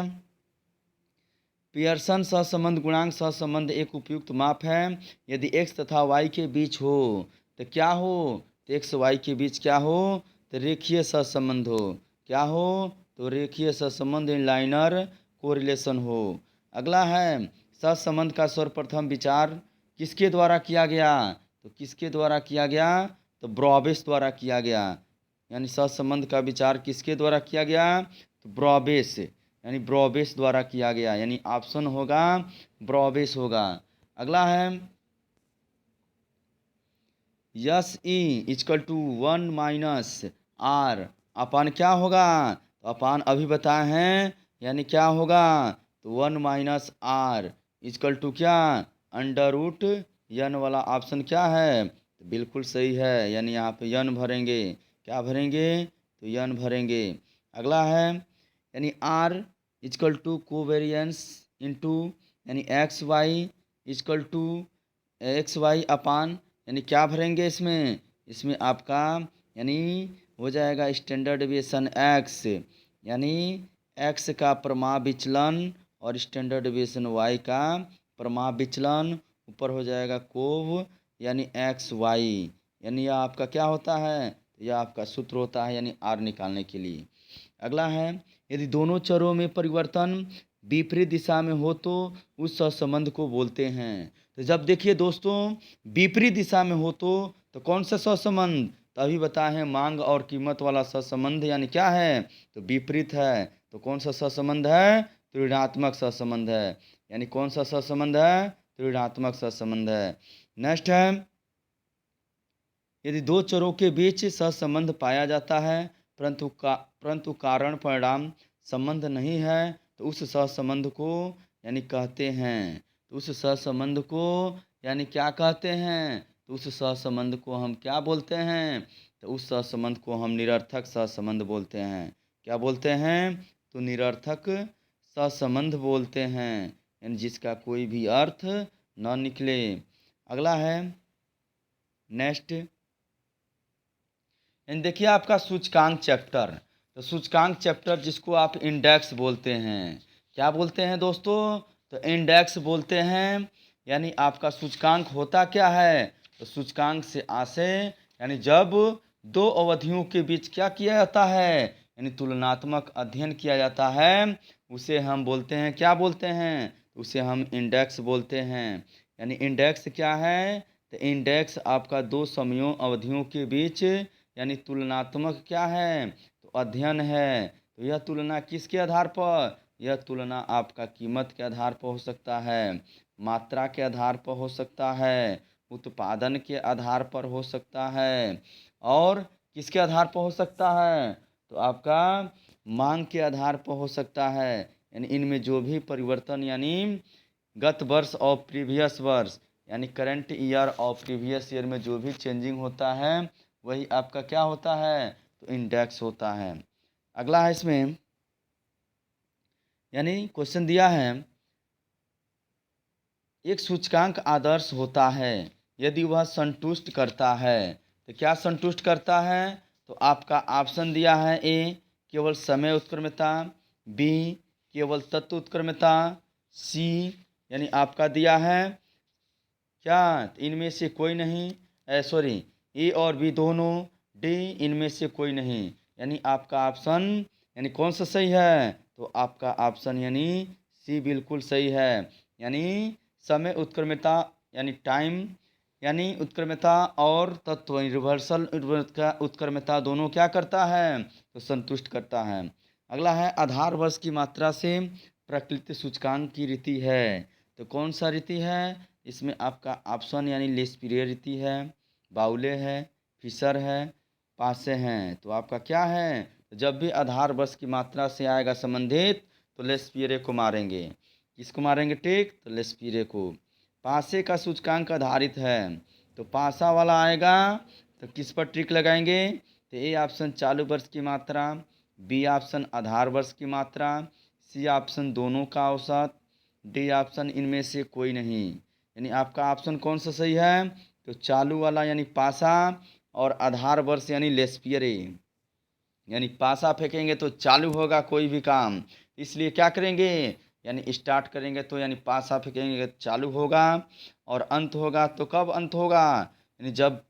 A: पियर्सन सहसंबंध गुणांक सहसंबंध एक उपयुक्त माप है यदि x तथा y के बीच हो तो क्या हो, तो x y के बीच क्या हो, तो रेखीय सहसंबंध हो। क्या हो, तो रेखीय सहसंबंध इनलाइनर कोरिलेशन हो। अगला है सहसंबंध का सर्वप्रथम विचार किसके द्वारा किया गया, तो किसके द्वारा किया गया, तो ब्रॉबेस द्वारा किया गया। यानी सहसंबंध का विचार किसके द्वारा किया गया, तो ब्रॉबेस यानी ब्रॉबेस द्वारा किया गया, यानी ऑप्शन होगा ब्रॉबेस होगा। अगला है S E is equal to 1 - r upon क्या होगा, तो अपान अभी बताए हैं, यानी क्या होगा, तो 1 - r इजकल टू क्या, अंडर रूट यन वाला ऑप्शन क्या है, तो बिल्कुल सही है, यानी यहाँ पे यन भरेंगे। क्या भरेंगे, तो यन भरेंगे। अगला है यानी r equal to covariance into यानी x y is equal to x y upon यानी क्या भरेंगे इसमें, इसमें आपका यानी हो जाएगा स्टैंडर्ड डेविएशन एक्स, यानी एक्स का प्रमाण विचलन और स्टैंडर्ड डेविएशन वाई का प्रमाण विचलन ऊपर हो जाएगा कोव यानी एक्स वाई, यानी यह आपका क्या होता है, यह आपका सूत्र होता है यानी आर निकालने के लिए। अगला है यदि दोनों चरों में परिवर्तन विपरीत दिशा में हो तो उस सहसंबंध को बोलते हैं। तो जब देखिए दोस्तों विपरीत दिशा में हो तो कौन सा सहसंबंध, तो अभी बताए हैं मांग और कीमत वाला सहसंबंध यानी क्या है, तो विपरीत है। तो कौन सा सहसंबंध है, तो ऋणात्मक सहसंबंध है। यानी कौन सा सहसंबंध है, तो ऋणात्मक सहसंबंध है। नेक्स्ट है यदि दो चरों के बीच सहसंबंध पाया जाता है परंतु कारण परिणाम संबंध नहीं है तो उस सहसंबंध को यानी कहते हैं, तो उस सहसंबंध को यानी क्या कहते हैं, तो उस सहसंबंध को हम क्या बोलते हैं, तो उस सहसंबंध को हम निरर्थक सहसंबंध बोलते हैं। क्या बोलते हैं, तो निरर्थक सहसंबंध बोलते हैं, यानी जिसका कोई भी अर्थ न निकले। अगला है नेक्स्ट एंड देखिए आपका सूचकांक चैप्टर, तो सूचकांक चैप्टर जिसको आप इंडेक्स बोलते हैं, क्या बोलते हैं दोस्तों, तो इंडेक्स बोलते हैं। यानी आपका सूचकांक होता क्या है, तो सूचकांक से आशय यानी जब दो अवधियों के बीच क्या किया जाता है, यानी तुलनात्मक अध्ययन किया जाता है, उसे हम बोलते हैं, क्या बोलते हैं, उसे हम इंडेक्स बोलते हैं। यानी इंडेक्स क्या है, तो इंडेक्स आपका दो समयों अवधियों के बीच यानी तुलनात्मक क्या है, तो अध्ययन है। तो यह तुलना किसके आधार पर, यह तुलना आपका कीमत के आधार पर हो सकता है, मात्रा के आधार पर हो सकता है, उत्पादन के आधार पर हो सकता है, और किसके आधार पर हो सकता है, तो आपका मांग के आधार पर हो सकता है। यानी इनमें जो भी परिवर्तन यानी गत वर्ष और प्रीवियस वर्ष यानी करंट ईयर और प्रीवियस ईयर में जो भी चेंजिंग होता है वही आपका क्या होता है, तो इंडेक्स होता है। अगला है इसमें यानी क्वेश्चन दिया है एक सूचकांक आदर्श होता है यदि वह संतुष्ट करता है, तो क्या संतुष्ट करता है, तो आपका ऑप्शन दिया है ए केवल समय उत्क्रमता, बी केवल तत्व उत्क्रमता, सी यानी आपका दिया है क्या, इनमें से कोई नहीं, सॉरी ए और बी दोनों, डी इनमें से कोई नहीं, यानी आपका ऑप्शन यानी कौन सा सही है, तो आपका ऑप्शन यानी सी बिल्कुल सही है। यानी समय उत्क्रमता यानी टाइम यानी उत्क्रमता और तत्व रिवर्सल उत्क्रमता दोनों क्या करता है, तो संतुष्ट करता है। अगला है आधार वर्ष की मात्रा से प्रकृति सूचकांक की रीति है, तो कौन सा रीति है, इसमें आपका ऑप्शन यानी लेस्पियर रीति है, बाउले है, फिशर है, पासे हैं। तो आपका क्या है, तो जब भी आधार वर्ष की मात्रा से आएगा संबंधित तो लेस्पियरे को मारेंगे, किसको मारेंगे टिक, तो लेस्पियरे को। पासे का सूचकांक आधारित है, तो पासा वाला आएगा तो किस पर ट्रिक लगाएंगे, तो ए ऑप्शन चालू वर्ष की मात्रा, बी ऑप्शन आधार वर्ष की मात्रा, सी ऑप्शन दोनों का औसत, डी ऑप्शन इनमें से कोई नहीं। यानी आपका ऑप्शन कौन सा सही है? तो चालू वाला यानी पासा, और आधार वर्ष यानी लेस्पियरे। यानी पासा फेंकेंगे तो चालू होगा कोई भी काम, इसलिए क्या करेंगे, यानी स्टार्ट करेंगे तो यानी पासा फेंकेंगे तो चालू होगा, और अंत होगा तो कब अंत होगा, यानी जब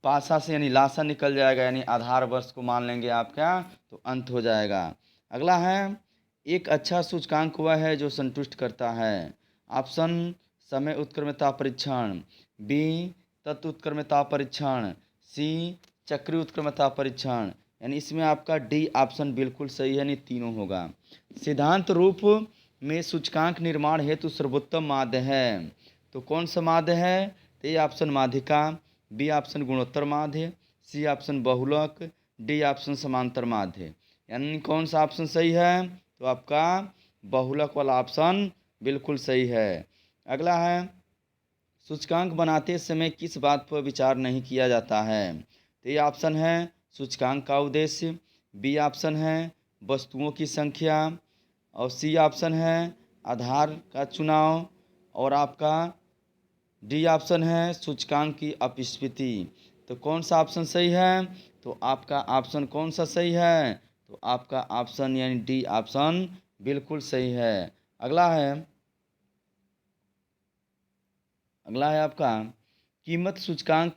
A: पासा से यानी लासा निकल जाएगा, यानी आधार वर्ष को मान लेंगे आपका, तो अंत हो जाएगा। अगला है, एक अच्छा सूचकांक वह है जो संतुष्ट करता है। ऑप्शन समय उत्क्रमता परीक्षण, बी तत्व उत्क्रमता परीक्षण, सी चक्रीय उत्क्रमता परीक्षण। यानी इसमें आपका डी ऑप्शन बिल्कुल सही है, यानी तीनों होगा। सिद्धांत रूप में सूचकांक निर्माण हेतु सर्वोत्तम माध्य है, तो कौन सा माध्य है? तो ए ऑप्शन माध्यिका, बी ऑप्शन गुणोत्तर माध्य, सी ऑप्शन बहुलक, डी ऑप्शन समांतर माध्य। यानी कौन सा ऑप्शन सही है? तो आपका बहुलक वाला ऑप्शन बिल्कुल सही है। अगला है, सूचकांक बनाते समय किस बात पर विचार नहीं किया जाता है? तो ये ऑप्शन है सूचकांक का उद्देश्य, बी ऑप्शन है वस्तुओं की संख्या, और सी ऑप्शन है आधार का चुनाव, और आपका डी ऑप्शन है सूचकांक की अपस्फीति। तो कौन सा ऑप्शन सही है? तो आपका ऑप्शन कौन सा सही है? तो आपका ऑप्शन यानी डी ऑप्शन बिल्कुल सही है। अगला है आपका, कीमत सूचकांक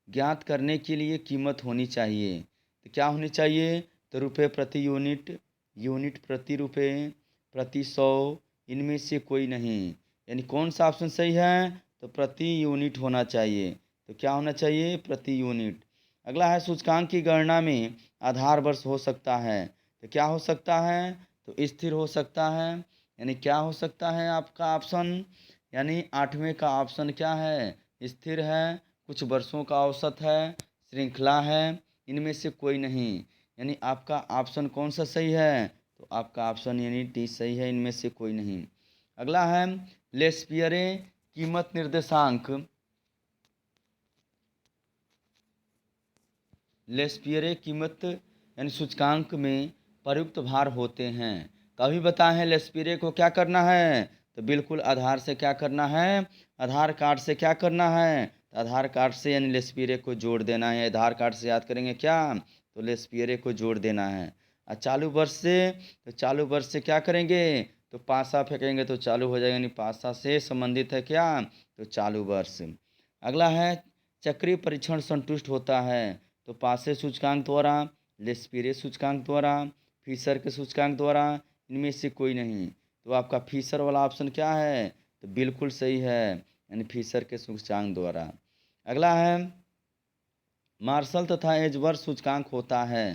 A: ज्ञात करने के लिए कीमत होनी चाहिए, तो क्या होनी चाहिए? तो रुपये प्रति यूनिट, यूनिट प्रति रुपये, प्रति 100, इनमें से कोई नहीं। यानी कौन सा ऑप्शन सही है? तो प्रति यूनिट होना चाहिए। तो क्या होना चाहिए? प्रति यूनिट। अगला है, सूचकांक की गणना में आधार वर्ष हो सकता है, तो क्या हो सकता है? तो स्थिर हो सकता है। यानी क्या हो सकता है आपका ऑप्शन? यानी आठवें का ऑप्शन क्या है? स्थिर है, कुछ वर्षों का औसत है, श्रृंखला है, इनमें से कोई नहीं। यानी आपका ऑप्शन कौन सा सही है? तो आपका ऑप्शन यानी डी सही है, इनमें से कोई नहीं। अगला है, लेस्पियरे कीमत निर्देशांक, लेस्पियरे कीमत यानी सूचकांक में प्रयुक्त भार होते हैं। कभी बताएं हैं लेस्पियरे को क्या करना है? तो बिल्कुल आधार से क्या करना है? आधार कार्ड से क्या करना है? तो आधार कार्ड से यानी लेस्पियरे को जोड़ देना है। आधार कार्ड से याद करेंगे क्या? तो लेस्पियरे को जोड़ देना है। और चालू वर्ष से, तो चालू वर्ष से क्या करेंगे? तो पासा फेंकेंगे तो चालू हो जाएगा, यानी पासा से संबंधित है क्या? तो चालू वर्ष। अगला है, चक्रीय परीक्षण संतुष्ट होता है, तो पासे सूचकांक द्वारा, लेस्पियरे सूचकांक द्वारा, फिशर के सूचकांक द्वारा, इनमें से कोई नहीं। तो आपका फिशर वाला ऑप्शन क्या है? तो बिल्कुल सही है, यानी फिशर के सूचकांक द्वारा। अगला है, मार्शल तथा एजवर्थ सूचकांक होता है,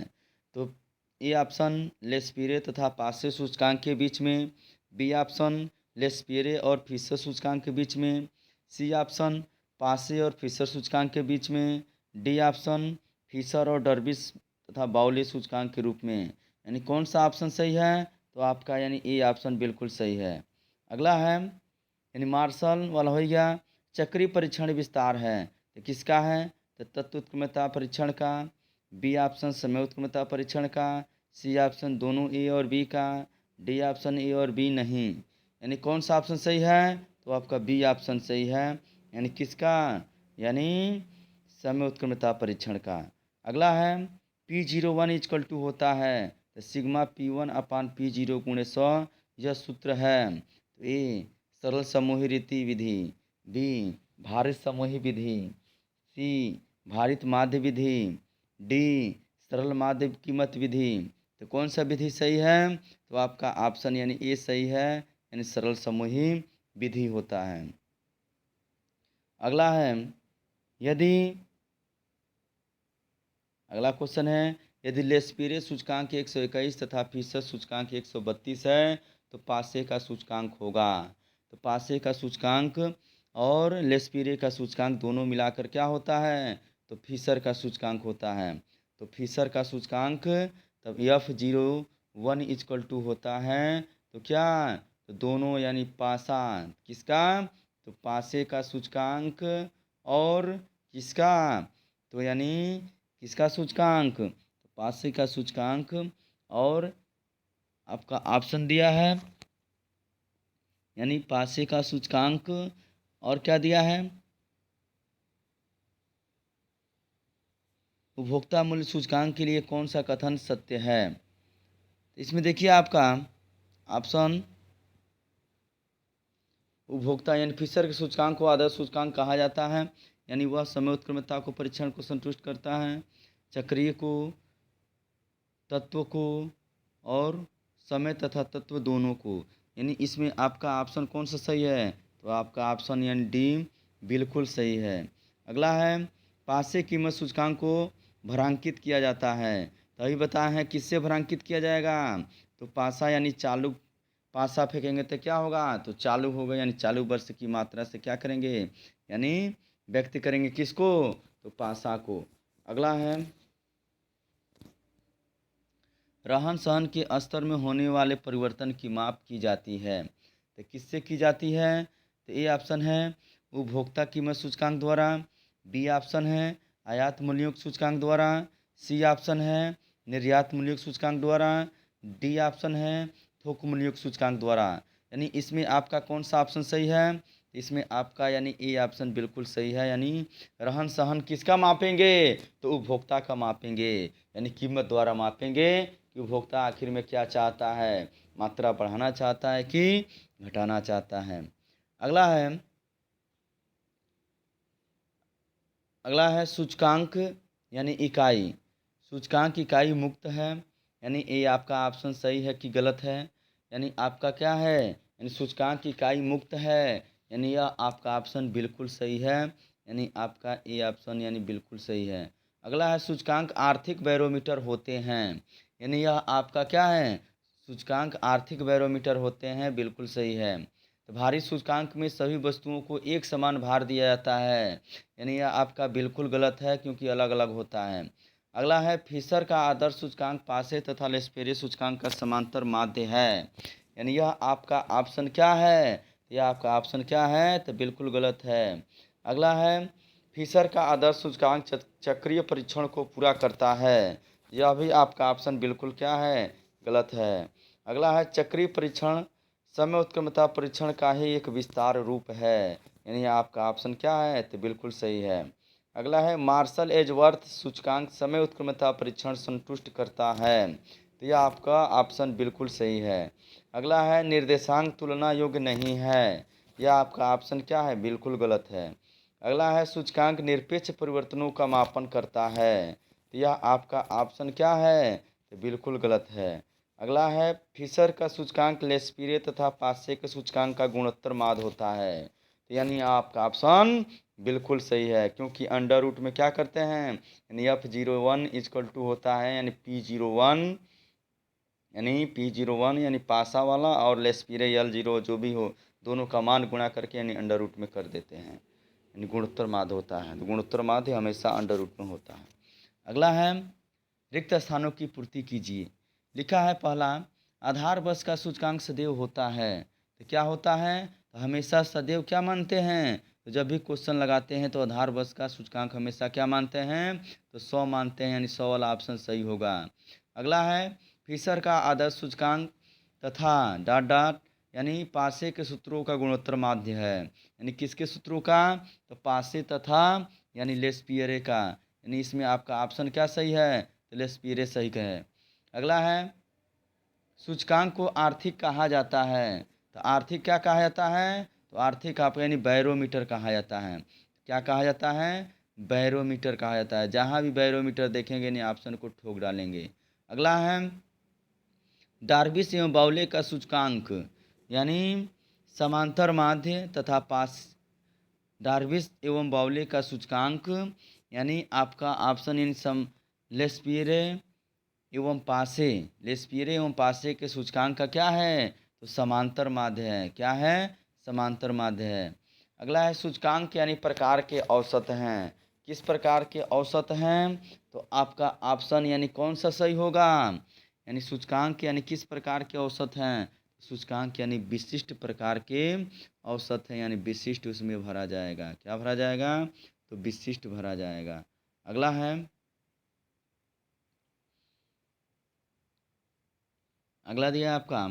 A: तो ए ऑप्शन लेस्पियरे तथा पासे सूचकांक के बीच में, बी ऑप्शन लेस्पियरे और फिशर सूचकांक के बीच में, सी ऑप्शन पासे और फिशर सूचकांक के बीच में, डी ऑप्शन फिशर और डर्बिस तथा बाउली सूचकांक के रूप में। यानी कौन सा ऑप्शन सही है? तो आपका यानी ए ऑप्शन बिल्कुल सही है। अगला है, यानी मार्शल वाला हो गया, चक्रीय परीक्षण विस्तार है, तो किसका है? तो तत्व उत्क्रमता परीक्षण का, बी ऑप्शन समय उत्क्रमता परीक्षण का, सी ऑप्शन दोनों ए और बी का, डी ऑप्शन ए और बी नहीं। यानी कौन सा ऑप्शन सही है? तो आपका बी ऑप्शन सही है, यानी किसका? यानी समय उत्क्रमता परीक्षण का। अगला है, P01 इक्वल टू होता है, तो सिग्मा P1 अपान P0 गुणे 100, यह सूत्र है। तो ए सरल समूही रीति विधि, बी भारित समूही विधि, सी भारित माध्य विधि, डी सरल माध्य कीमत विधि। तो कौन सा विधि सही है? तो आपका ऑप्शन यानी ए सही है, यानी सरल समूही विधि होता है। अगला है, यदि अगला क्वेश्चन है, यदि लेस्पियरे सूचकांक 121 तथा फिशर सूचकांक 132 है, तो पासे का सूचकांक होगा। तो पासे का सूचकांक और लेस्पियरे का सूचकांक दोनों मिलाकर क्या होता है? तो फिशर का सूचकांक होता है। तो फिशर का सूचकांक तब F01 इक्वल टू होता है, तो क्या? तो दोनों यानी पासा, किसका? तो पासे का सूचकांक और किसका? तो यानी किसका सूचकांक? तो पासे का सूचकांक और आपका ऑप्शन दिया है यानी पासे का सूचकांक, और क्या दिया है, उपभोक्ता मूल्य सूचकांक के लिए कौन सा कथन सत्य है। इसमें देखिए आपका ऑप्शन, उपभोक्ता यानी फिशर के सूचकांक को आदर्श सूचकांक कहा जाता है, यानी वह समय उत्क्रमता को परीक्षण को संतुष्ट करता है, चक्रीय को, तत्व को और समय तथा तत्व दोनों को। यानी इसमें आपका ऑप्शन कौन सा सही है, तो आपका ऑप्शन यानी डी बिल्कुल सही है। अगला है, पासे कीमत सूचकांक को भरांकित किया जाता है, तो अभी बताए हैं किससे भरांकित किया जाएगा, तो पासा यानी चालू, पासा फेंकेंगे तो क्या होगा, तो चालू होगा, यानी चालू वर्ष की मात्रा से क्या करेंगे, यानी व्यक्त करेंगे किसको, तो पासा को। अगला है, रहन सहन के स्तर में होने वाले परिवर्तन की माप की जाती है, तो किससे की जाती है, तो ए ऑप्शन है उपभोक्ता कीमत सूचकांक द्वारा, बी ऑप्शन है आयात मूल्यों सूचकांक द्वारा, सी ऑप्शन है निर्यात मूल्यों सूचकांक द्वारा, डी ऑप्शन है थोक मूल्यों सूचकांक द्वारा। यानी इसमें आपका कौन सा ऑप्शन सही है, इसमें आपका यानी ए ऑप्शन बिल्कुल सही है, यानी रहन सहन किसका मापेंगे, तो उपभोक्ता का मापेंगे, यानी कीमत द्वारा मापेंगे कि उपभोक्ता आखिर में क्या चाहता है, मात्रा बढ़ाना चाहता है कि घटाना चाहता है। अगला है, अगला है सूचकांक यानी इकाई, सूचकांक इकाई मुक्त है, यानी ये आपका ऑप्शन सही है कि गलत है, यानी आपका क्या है, यानी सूचकांक इकाई मुक्त है, यानी यह आपका ऑप्शन बिल्कुल सही है, यानी आपका ए ऑप्शन यानी बिल्कुल सही है। अगला है, सूचकांक आर्थिक बैरोमीटर होते हैं, यानी यह आपका क्या है, सूचकांक आर्थिक बैरोमीटर होते हैं, बिल्कुल सही है। तो भारी सूचकांक में सभी वस्तुओं को एक समान भार दिया जाता है, यानी यह आपका बिल्कुल गलत है क्योंकि अलग अलग होता है। अगला है, फिशर का आदर्श सूचकांक पासे तथा लेस्पेरे सूचकांक का समांतर माध्य है, यानी यह आपका ऑप्शन क्या है, यह आपका ऑप्शन क्या है, तो बिल्कुल गलत है। अगला है, फिशर का आदर्श सूचकांक चक्रीय परीक्षण को पूरा करता है, यह भी आपका ऑप्शन बिल्कुल क्या है, गलत है। अगला है, चक्रीय परीक्षण समय उत्क्रमता परीक्षण का ही एक विस्तार रूप है, यानी आपका ऑप्शन क्या है, तो बिल्कुल सही है। अगला है, मार्शल एजवर्थ सूचकांक समय उत्क्रमता परीक्षण संतुष्ट करता है, तो यह आपका ऑप्शन बिल्कुल सही है। अगला है, निर्देशांक तुलना योग्य नहीं है, यह आपका ऑप्शन क्या है, बिल्कुल गलत है। अगला है, सूचकांक निरपेक्ष परिवर्तनों का मापन करता है, तो यह आपका ऑप्शन क्या है, तो बिल्कुल गलत है। अगला है, फिशर का सूचकांक लेस्पीरे तथा पासे के सूचकांक का गुणोत्तर माध्य होता है, तो यानी आपका ऑप्शन बिल्कुल सही है, क्योंकि अंडर रूट में क्या करते हैं, यानी F01 इजकल टू होता है यानी P01, यानी P01 यानी पासा वाला और लेस्पीरे L0 जो भी हो, दोनों का मान गुणा करके यानी अंडर रूट में कर देते हैं, यानी गुणोत्तर माध्य होता है, तो गुणोत्तर माध्य हमेशा अंडर रूट में होता है। अगला है, रिक्त स्थानों की पूर्ति कीजिए। लिखा है पहला, आधार वर्ष का सूचकांक सदैव होता है, तो क्या होता है, तो हमेशा सदैव क्या मानते हैं, तो जब भी क्वेश्चन लगाते हैं तो आधार वर्ष का सूचकांक हमेशा क्या मानते हैं, तो 100 मानते हैं, यानी 100 वाला ऑप्शन सही होगा। अगला है, फिशर का आदर्श सूचकांक तथा डॉट डॉट यानी पासे के सूत्रों का गुणोत्तर माध्य है, यानी किसके सूत्रों का, तो पासे तथा यानी लेस्पियरे का, यानी इसमें आपका ऑप्शन क्या सही है, तो लेस्पियरे सही है। अगला है, सूचकांक को आर्थिक कहा जाता है, तो आर्थिक क्या कहा जाता है, तो आर्थिक आपका यानी बैरोमीटर कहा जाता है, क्या कहा जाता है, बैरोमीटर कहा जाता है, जहाँ भी बैरोमीटर देखेंगे यानी ऑप्शन को ठोक डालेंगे। अगला है, डार्विस एवं बाउले का सूचकांक यानी समांतर माध्य तथा पास, डार्विस एवं बाउले का सूचकांक यानी आपका ऑप्शन इन सम लेस्पियरे एवं पासे, लेस्पियरे एवं पासे के सूचकांक का क्या है, तो समांतर माध्य है, क्या है, समांतर माध्य है। अगला है, सूचकांक यानी प्रकार के औसत हैं, किस प्रकार के औसत हैं, तो आपका ऑप्शन यानी कौन सा सही होगा, यानी सूचकांक यानी किस प्रकार के औसत हैं, सूचकांक यानी विशिष्ट प्रकार के औसत हैं, यानी विशिष्ट उसमें भरा जाएगा, क्या भरा जाएगा, तो विशिष्ट भरा जाएगा। अगला है, अगला दिया है आपका,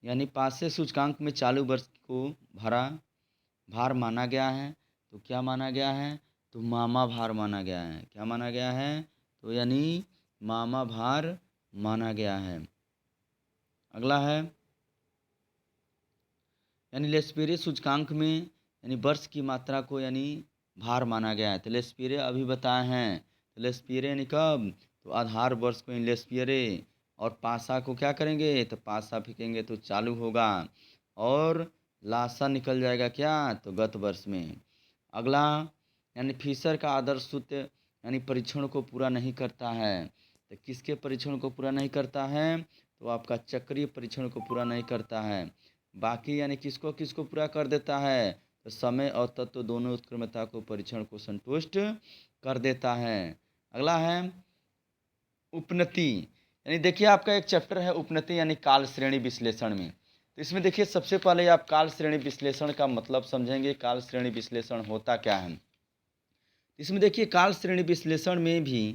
A: यानी पासे सूचकांक में चालू वर्ष को भरा भार माना गया है। तो क्या माना गया है? तो मामा भार माना गया है। क्या माना गया है? तो यानी मामा भार माना गया है। अगला है, यानी लेस्पेरे सूचकांक में यानी वर्ष की मात्रा को यानी भार माना गया है। तो लेस्पेरे अभी बताए हैं। तो लेस्पेरे यानी कब? तो आधार वर्ष को लेस्पेरे, और पासा को क्या करेंगे? तो पासा फेंकेंगे तो चालू होगा, और लासा निकल जाएगा क्या? तो गत वर्ष में। अगला, यानी फिशर का आदर्श सूत्र यानी परीक्षण को पूरा नहीं करता है। तो किसके परीक्षण को पूरा नहीं करता है? तो आपका चक्रीय परीक्षण को पूरा नहीं करता है। बाकी यानी किसको किसको पूरा कर देता है? तो समय और तत्व दोनों उत्क्रमता को परीक्षण को संतुष्ट कर देता है। अगला है उपनति, यानी देखिए आपका एक चैप्टर है उपनति यानी काल श्रेणी विश्लेषण में। तो इसमें देखिए सबसे पहले आप काल श्रेणी विश्लेषण का मतलब समझेंगे। काल श्रेणी विश्लेषण होता क्या है? इसमें देखिए काल श्रेणी विश्लेषण में भी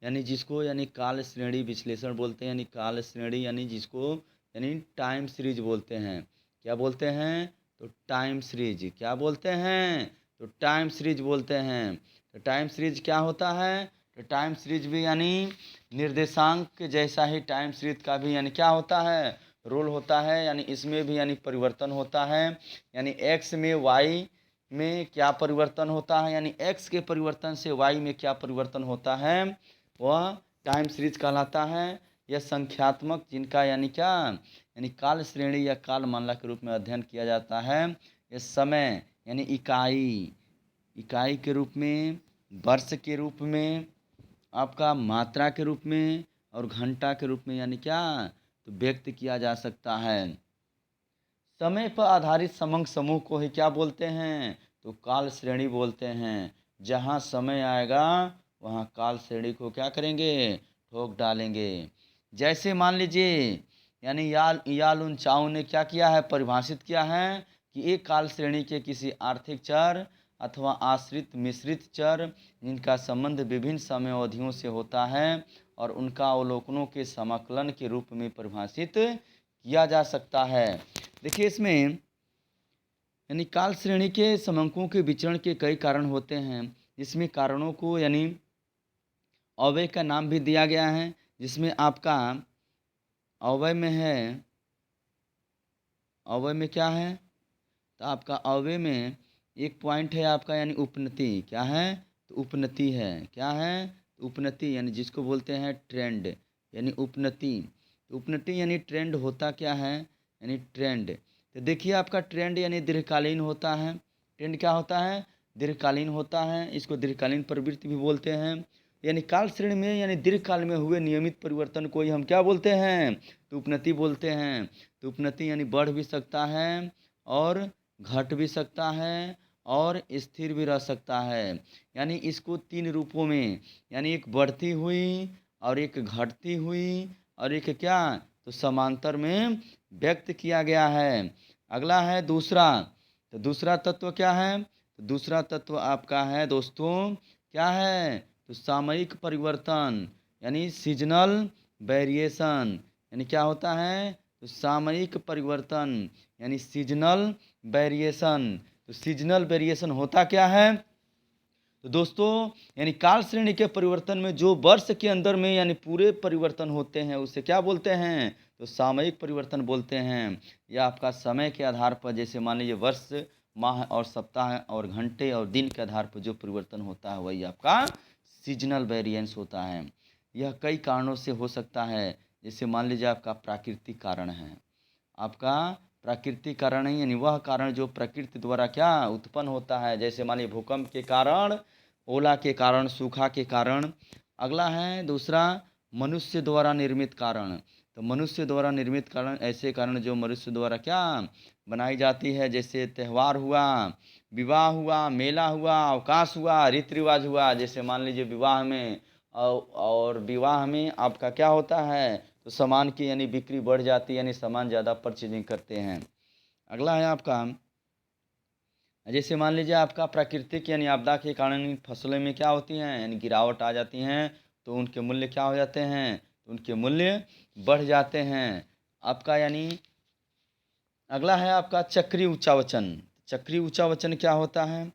A: यानी जिसको यानी काल श्रेणी विश्लेषण बोलते हैं, यानी काल श्रेणी यानी जिसको यानी टाइम सीरीज बोलते हैं। क्या बोलते हैं? तो टाइम सीरीज। क्या बोलते हैं? तो टाइम सीरीज बोलते हैं। तो टाइम सीरीज क्या होता है? तो टाइम सीरीज भी यानी निर्देशांक के जैसा ही टाइम सीरीज का भी यानी क्या होता है? रोल होता है। यानी इसमें भी यानी परिवर्तन होता है। यानी एक्स में वाई में क्या परिवर्तन होता है, यानी x के परिवर्तन से y में क्या परिवर्तन होता है, वह टाइम सीरीज कहलाता है। यह संख्यात्मक जिनका यानी क्या यानी काल श्रेणी या काल मानला के रूप में अध्ययन किया जाता है। यह समय यानी इकाई के रूप में, वर्ष के रूप में, आपका मात्रा के रूप में, और घंटा के रूप में यानी क्या तो व्यक्त किया जा सकता है। समय पर आधारित समंक समूह को ही क्या बोलते हैं? तो काल श्रेणी बोलते हैं। जहाँ समय आएगा वहाँ काल श्रेणी को क्या करेंगे? ठोक डालेंगे। जैसे मान लीजिए यानी यालुन चाउ ने क्या किया है? परिभाषित किया है कि एक काल श्रेणी के किसी आर्थिक चर अथवा आश्रित मिश्रित चर जिनका संबंध विभिन्न समय अवधियों से होता है और उनका अवलोकनों के समाकलन के रूप में परिभाषित किया जा सकता है। देखिए इसमें यानी काल श्रेणी के समंकों के विचरण के कई कारण होते हैं। इसमें कारणों को यानी अवयव का नाम भी दिया गया है, जिसमें आपका अवयव में है, अवयव में क्या है? तो आपका अवयव में एक पॉइंट है आपका यानी उपनति। क्या है? तो उपनति है। क्या है? तो उपनति यानी जिसको बोलते हैं ट्रेंड यानी उपनति। तो उपनति यानी ट्रेंड होता क्या है? यानी ट्रेंड। तो देखिए आपका ट्रेंड यानी दीर्घकालीन होता है। ट्रेंड क्या होता है? दीर्घकालीन होता है। इसको दीर्घकालीन प्रवृत्ति भी बोलते हैं। यानी काल श्रेणी में यानी दीर्घकाल में हुए नियमित परिवर्तन को ही हम क्या बोलते हैं? तो उपनति बोलते हैं। तो उपनति यानी बढ़ भी सकता है और घट भी सकता है और स्थिर भी रह सकता है। यानी इसको तीन रूपों में यानी एक बढ़ती हुई और एक घटती हुई और एक क्या तो समांतर में व्यक्त किया गया है। अगला है दूसरा। तो दूसरा तत्व क्या है? तो दूसरा तत्व आपका है दोस्तों क्या है? तो सामयिक परिवर्तन यानी सीजनल वेरिएशन। यानी क्या होता है? तो सामयिक परिवर्तन यानी सीजनल वेरिएशन। तो सीजनल वेरिएशन होता क्या है? तो दोस्तों यानी काल श्रेणी के परिवर्तन में जो वर्ष के अंदर में यानी पूरे परिवर्तन होते हैं उसे क्या बोलते हैं? तो सामयिक परिवर्तन बोलते हैं। यह आपका समय के आधार पर, जैसे मान लीजिए वर्ष, माह और सप्ताह और घंटे और दिन के आधार पर जो परिवर्तन होता है वही आपका सीजनल वेरिएंस होता है। यह कई कारणों से हो सकता है। जैसे मान लीजिए आपका प्राकृतिक कारण है। आपका प्राकृतिक कारण है यानी वह कारण जो प्रकृति द्वारा क्या उत्पन्न होता है। जैसे मानिए भूकंप के कारण, ओला के कारण, सूखा के कारण। अगला है दूसरा मनुष्य द्वारा निर्मित कारण। तो मनुष्य द्वारा निर्मित कारण ऐसे कारण जो मनुष्य द्वारा क्या बनाई जाती है। जैसे त्यौहार हुआ, विवाह हुआ, मेला हुआ, अवकाश हुआ, रीति रिवाज हुआ। जैसे मान लीजिए विवाह में और विवाह में आपका क्या होता है? तो सामान की यानी बिक्री बढ़ जाती है, यानी सामान ज़्यादा परचेजिंग करते हैं। अगला है आपका, जैसे मान लीजिए आपका प्राकृतिक यानी आपदा के कारण फसलों में क्या होती हैं यानी गिरावट आ जाती हैं, तो उनके मूल्य क्या हो जाते हैं? तो उनके मूल्य बढ़ जाते हैं। आपका यानी अगला है आपका चक्रीय उच्चावचन। चक्रीय उच्चावचन क्या होता है?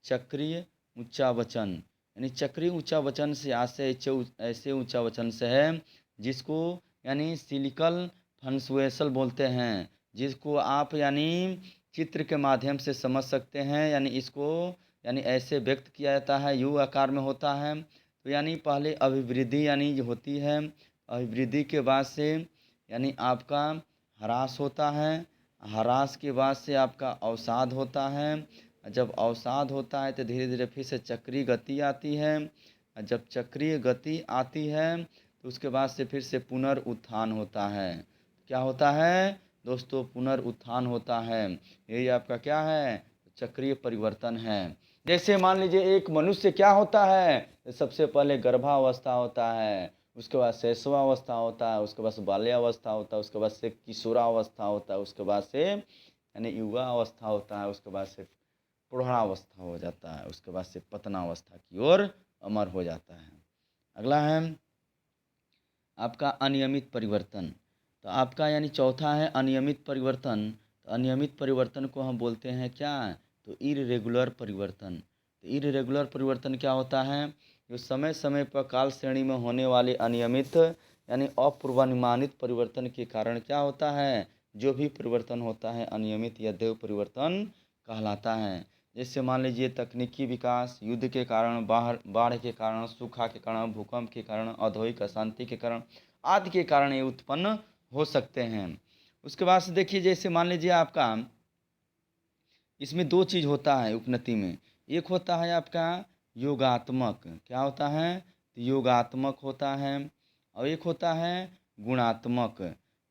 A: चक्रीय उच्चावचन यानी चक्रीय उच्चावचन से आशय ऐसे उच्चावचन से है जिसको यानी सिलिकल फंक्चुएशन बोलते हैं, जिसको आप यानी चित्र के माध्यम से समझ सकते हैं। यानी इसको यानी ऐसे व्यक्त किया जाता है, यू आकार में होता है। तो यानी पहले अभिवृद्धि यानी जो होती है, अभिवृद्धि के बाद से यानी आपका ह्रास होता है, ह्रास के बाद से आपका अवसाद होता है, जब अवसाद होता है तो धीरे धीरे फिर से चक्रीय गति आती है। जब चक्रीय गति आती है तो उसके बाद से फिर से पुनरुत्थान होता है। क्या होता है दोस्तों? पुनरुत्थान होता है। यही आपका क्या है? चक्रीय परिवर्तन है। जैसे मान लीजिए एक मनुष्य क्या होता है? सबसे पहले गर्भावस्था होता है, उसके बाद शैशवावस्था होता है, उसके बाद से बाल्यावस्था होता है, उसके बाद से किशोरावस्था होता है, उसके बाद से यानी युवावस्था होता है, उसके बाद से प्रौढ़ावस्था हो जाता है, उसके बाद से पतनावस्था की ओर अमर हो जाता है। अगला है आपका अनियमित परिवर्तन। तो आपका यानी चौथा है अनियमित परिवर्तन। तो अनियमित परिवर्तन को हम बोलते हैं क्या? तो इर्रेगुलर परिवर्तन। तो इर्रेगुलर परिवर्तन क्या होता है? जो समय समय पर काल श्रेणी में होने वाले अनियमित यानी अपूर्वानुमानित परिवर्तन के कारण क्या होता है? जो भी परिवर्तन होता है अनियमित या दैव परिवर्तन कहलाता है। जैसे मान लीजिए तकनीकी विकास, युद्ध के कारण, बाढ़ के कारण, सूखा के कारण, भूकंप के कारण, औद्योगिक अशांति के कारण आदि के कारण ये उत्पन्न हो सकते हैं। उसके बाद से देखिए जैसे मान लीजिए आपका इसमें दो चीज़ होता है उपनति में। एक होता है आपका योगात्मक। क्या होता है? तो योगात्मक होता है। और एक होता है गुणात्मक।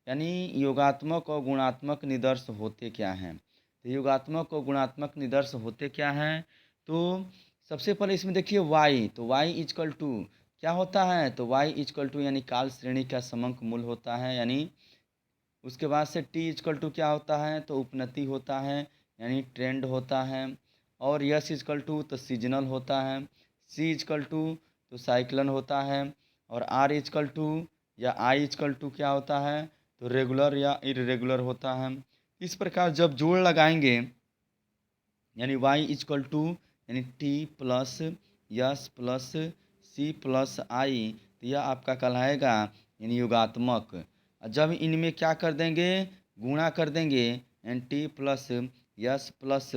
A: यानी योगात्मक और गुणात्मक निदर्श होते क्या हैं? तो योगात्मक और गुणात्मक निदर्श होते क्या हैं? तो सबसे पहले इसमें देखिए वाई। तो वाई इजकल टू क्या होता है? तो वाई इजकल टू यानी काल श्रेणी का समंक मूल होता है। यानी उसके बाद से टी इजकल टू क्या होता है? तो उपनति होता है यानी ट्रेंड होता है। और यस इजकल टू तो सीजनल होता है। सी इजकल टू तो साइक्लन होता है। और आर इजकल टू या आई इजकल टू क्या होता है? तो रेगुलर या इरेगुलर होता है। इस प्रकार जब जोड़ लगाएंगे यानी वाई इजकल टू यानी T plus yes plus C plus I, तो यह आपका कहलाएगा यानी योगात्मक। और जब इनमें क्या कर देंगे? गुणा कर देंगे यानी टी प्लस यस प्लस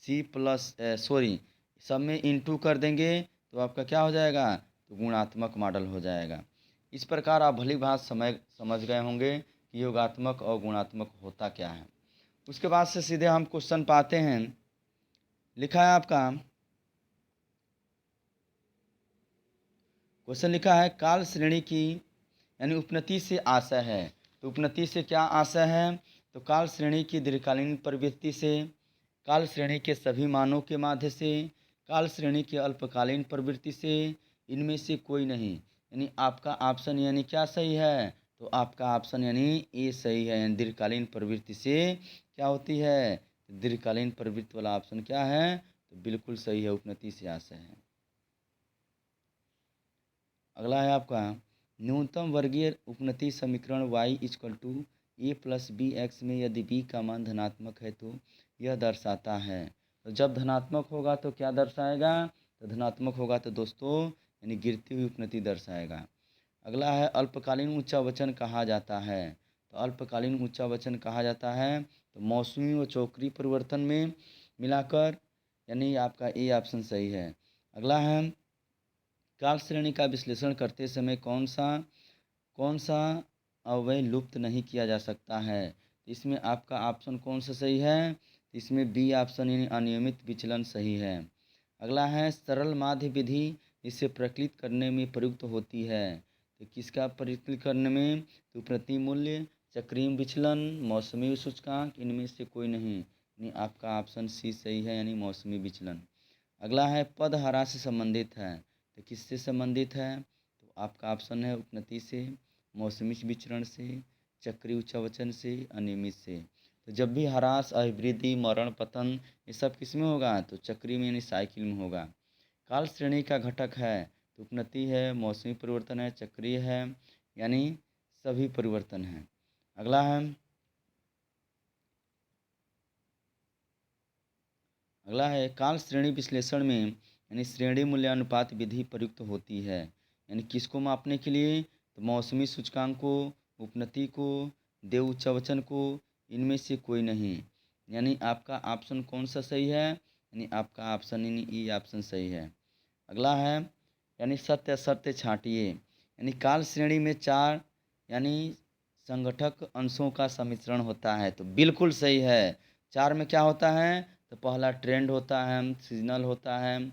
A: सी प्लस सॉरी सब में इनटू कर देंगे तो आपका क्या हो जाएगा? तो गुणात्मक मॉडल हो जाएगा। इस प्रकार आप भली भांति समझ गए होंगे कि योगात्मक और गुणात्मक होता क्या है। उसके बाद से सीधे हम क्वेश्चन पाते हैं। लिखा है आपका क्वेश्चन लिखा है काल श्रेणी की यानी उपनति से आशय है। तो उपनति से क्या आशय है? तो काल श्रेणी की दीर्घकालीन प्रवृत्ति से, काल श्रेणी के सभी मानों के माध्य से, काल श्रेणी की अल्पकालीन प्रवृत्ति से, इनमें से कोई नहीं। यानी आपका ऑप्शन यानी क्या सही है? तो आपका ऑप्शन यानी ए सही है। यानी दीर्घकालीन प्रवृत्ति से क्या होती है? तो दीर्घकालीन प्रवृत्ति वाला ऑप्शन क्या है? तो बिल्कुल सही है, उपनति से आशय है। अगला है आपका न्यूनतम वर्गीय उपनति समीकरण y is equal to a plus b x में यदि b का मान धनात्मक है तो यह दर्शाता है। तो जब धनात्मक होगा तो क्या दर्शाएगा? तो धनात्मक होगा तो दोस्तों यानी गिरती हुई उपनति दर्शाएगा। अगला है अल्पकालीन उच्चावचन कहा जाता है। तो अल्पकालीन उच्चावचन कहा जाता है तो मौसमी व चक्रीय परिवर्तन में मिलाकर, यानी आपका ए ऑप्शन सही है। अगला है काल श्रेणी का विश्लेषण करते समय कौन सा अवयव लुप्त नहीं किया जा सकता है? इसमें आपका ऑप्शन कौन सा सही है? इसमें बी ऑप्शन यानी अनियमित विचलन सही है। अगला है सरल माध्य विधि इसे प्रकलित करने में प्रयुक्त होती है। तो किसका प्रकलित करने में? तो प्रति मूल्य, चक्रीय विचलन, मौसमी सूचकांक, इनमें से कोई नहीं। यानी आपका ऑप्शन सी सही है यानी मौसमी विचलन। अगला है पद हरा से संबंधित है। तो किससे संबंधित है? तो आपका ऑप्शन है उपनति से, मौसमी विचरण से, चक्रीय उच्चावचन से, अनियमित से। तो जब भी ह्रास, अभिवृद्धि, मरण, पतन ये सब किस में होगा? तो चक्रीय में यानी साइकिल में होगा। काल श्रेणी का घटक है उपनति है, मौसमी परिवर्तन है, चक्रीय है, यानी सभी परिवर्तन हैं। अगला है काल श्रेणी विश्लेषण में यानी श्रेणी मूल्यानुपात विधि प्रयुक्त होती है। यानी किसको मापने के लिए? तो मौसमी सूचकांक को, उपनति को, देव उच्चावचन को, इनमें से कोई नहीं। यानी आपका ऑप्शन कौन सा सही है? यानी आपका ऑप्शन यानी ई ऑप्शन सही है। अगला है यानी सत्य असत्य छांटिए। यानी काल श्रेणी में 4 यानी संगठक अंशों का सम्मिश्रण होता है, तो बिल्कुल सही है। 4 में क्या होता है? तो पहला ट्रेंड होता है, सीजनल होता है,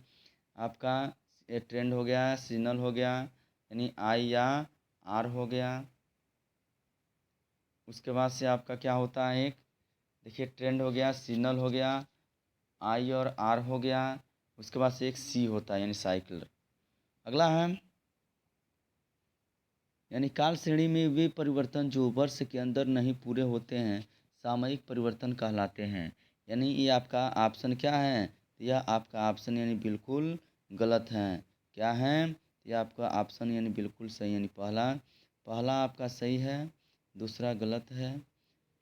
A: आपका ये ट्रेंड हो गया, सीजनल हो गया, यानी आई या आर हो गया। उसके बाद से आपका क्या होता है? एक देखिए ट्रेंड हो गया, सीजनल हो गया, आई और आर हो गया। उसके बाद से एक सी होता है यानी साइकिल। अगला है यानी काल श्रेणी में वे परिवर्तन जो वर्ष के अंदर नहीं पूरे होते हैं सामयिक परिवर्तन कहलाते हैं। यानी ये आपका ऑप्शन क्या है? तो यह आपका ऑप्शन यानी बिल्कुल गलत है। क्या है? ये आपका ऑप्शन यानी बिल्कुल सही, यानी पहला आपका सही है, दूसरा गलत है।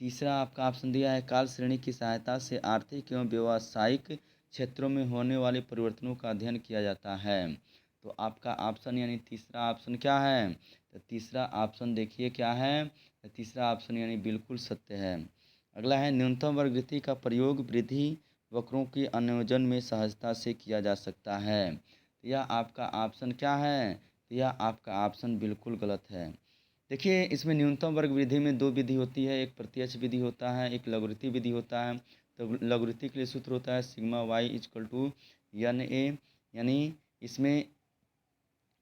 A: तीसरा आपका ऑप्शन दिया है काल श्रेणी की सहायता से आर्थिक एवं व्यावसायिक क्षेत्रों में होने वाले परिवर्तनों का अध्ययन किया जाता है। तो आपका ऑप्शन यानी तीसरा ऑप्शन क्या है? तो तीसरा ऑप्शन देखिए क्या है? तो तीसरा ऑप्शन यानी बिल्कुल सत्य है। अगला है न्यूनतम वर्ग वृद्धि का प्रयोग वृद्धि वक्रों के संयोजन में सहजता से किया जा सकता है। तो यह आपका ऑप्शन क्या है? तो यह आपका ऑप्शन बिल्कुल गलत है। देखिए इसमें न्यूनतम वर्ग वृद्धि में 2 विधि होती है, एक प्रत्यक्ष विधि होता है, एक लघुवृत्तीय विधि होता है। तो लघुवृत्तीय के लिए सूत्र होता है sigma y is equal to n a, यानी इसमें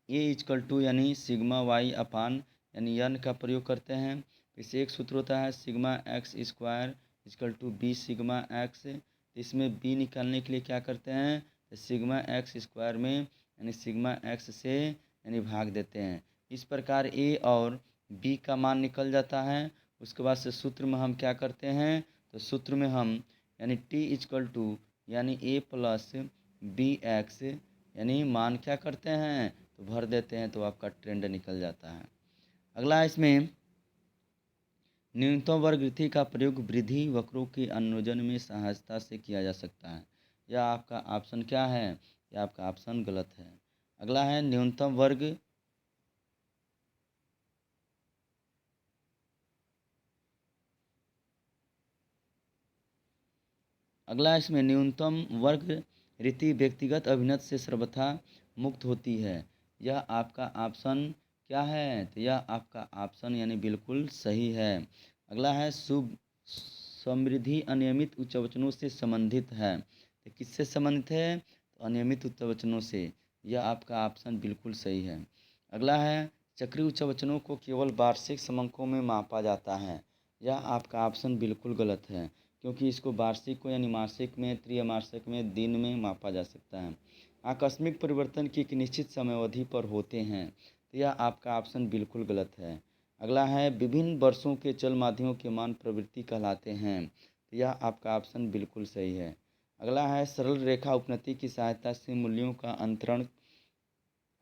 A: ए इजकल टू यानी सिग्मा वाई अपान यानी एन का प्रयोग करते हैं। इससे एक सूत्र होता है sigma x square is equal to b sigma x. इसमें बी निकालने के लिए क्या करते हैं? तो सिग्मा एक्स स्क्वायर में यानी सिग्मा एक्स से यानी भाग देते हैं। इस प्रकार ए और बी का मान निकल जाता है। उसके बाद से सूत्र में हम क्या करते हैं? तो सूत्र में हम यानी टी इजकल टू यानी ए प्लस बी एक्स यानी मान क्या करते हैं? तो भर देते हैं, तो आपका ट्रेंड निकल जाता है। अगला इसमें न्यूनतम वर्ग वृद्धि का प्रयोग वृद्धि वक्रों के संयोजन में सहजता से किया जा सकता है। यह आपका ऑप्शन क्या है? यह आपका ऑप्शन गलत है। अगला है न्यूनतम वर्ग अगला इसमें न्यूनतम वर्ग रीति व्यक्तिगत अभिनत से सर्वथा मुक्त होती है। यह आपका ऑप्शन क्या है? तो यह आपका ऑप्शन यानी बिल्कुल सही है। अगला है शुभ समृद्धि अनियमित उच्चवचनों से संबंधित है। तो किससे संबंधित है? तो अनियमित उच्चवचनों से। यह आपका ऑप्शन बिल्कुल सही है। अगला है चक्रीय उच्चवचनों को केवल वार्षिक समंकों में मापा जाता है। यह आपका ऑप्शन बिल्कुल गलत है, क्योंकि इसको वार्षिक को यानी मासिक में, त्रैमासिक में, दिन में मापा जा सकता है। आकस्मिक परिवर्तन की एक निश्चित समयावधि पर होते हैं, तो यह आपका ऑप्शन बिल्कुल गलत है। अगला है विभिन्न वर्षों के चल माध्यमों के मान प्रवृत्ति कहलाते हैं, तो यह आपका ऑप्शन बिल्कुल सही है। अगला है सरल रेखा उपनति की सहायता से मूल्यों का अंतरण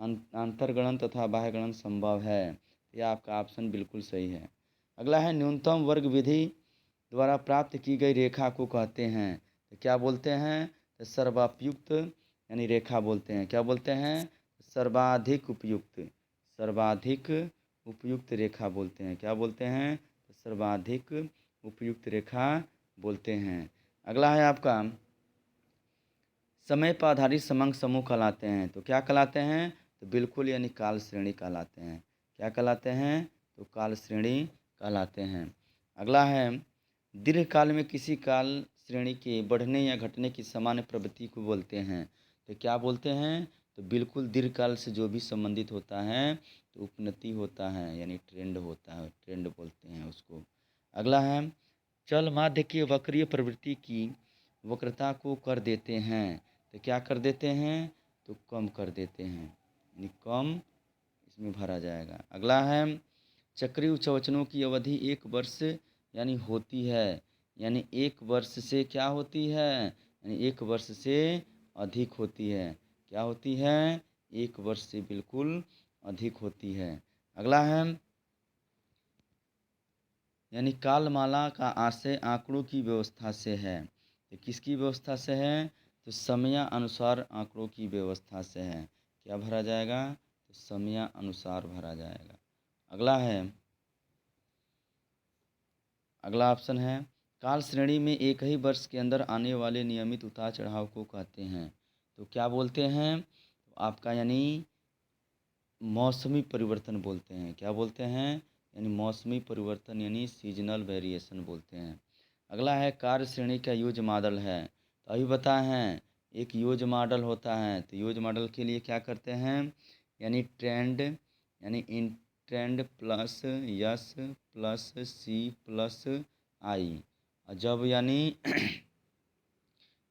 A: अंतर्गणन तथा बाह्यगणन संभव है, यह आपका ऑप्शन बिल्कुल सही है। अगला है न्यूनतम वर्ग विधि द्वारा प्राप्त की गई रेखा को कहते हैं, तो क्या बोलते हैं? तो सर्वापयुक्त यानी रेखा बोलते हैं। क्या बोलते हैं? सर्वाधिक उपयुक्त, सर्वाधिक उपयुक्त रेखा बोलते हैं। क्या बोलते हैं? तो सर्वाधिक उपयुक्त रेखा बोलते हैं। अगला है आपका समय पर आधारित समंक समूह कहलाते हैं, तो क्या कहलाते हैं? तो बिल्कुल यानी काल श्रेणी कहलाते हैं। क्या कहलाते हैं? तो काल श्रेणी कहलाते हैं। अगला है दीर्घकाल में किसी काल श्रेणी के बढ़ने या घटने की सामान्य प्रवृत्ति को बोलते हैं, तो क्या बोलते हैं? तो बिल्कुल दीर्घकाल से जो भी संबंधित होता है तो उपनति होता है यानी ट्रेंड होता है, ट्रेंड बोलते हैं उसको। अगला है चल माध्य की वक्रीय प्रवृत्ति की वक्रता को कर देते हैं, तो क्या कर देते हैं? तो कम कर देते हैं, यानी कम इसमें भरा जाएगा। अगला है चक्रीय उच्चवचनों की अवधि 1 वर्ष यानी होती है, यानी 1 वर्ष से क्या होती है? यानी 1 वर्ष से अधिक होती है। क्या होती है? 1 वर्ष से बिल्कुल अधिक होती है। अगला है, यानी कालमाला का आशय आंकड़ों की व्यवस्था से है। तो किसकी व्यवस्था से है? तो समयानुसार आंकड़ों की व्यवस्था से है। क्या भरा जाएगा? तो समयानुसार भरा जाएगा। अगला ऑप्शन है, काल श्रेणी में एक ही वर्ष के अंदर आने वाले नियमित उतार चढ़ाव को कहते हैं। तो क्या बोलते हैं? तो आपका यानी मौसमी परिवर्तन बोलते हैं। क्या बोलते हैं? यानी मौसमी परिवर्तन यानी सीजनल वेरिएशन बोलते हैं। अगला है, कार्य श्रेणी का यूज मॉडल है। तो अभी बताए हैं एक यूज मॉडल होता है। तो यूज मॉडल के लिए क्या करते हैं? यानी ट्रेंड यानी इन trend plus yes plus C plus I. जब यानी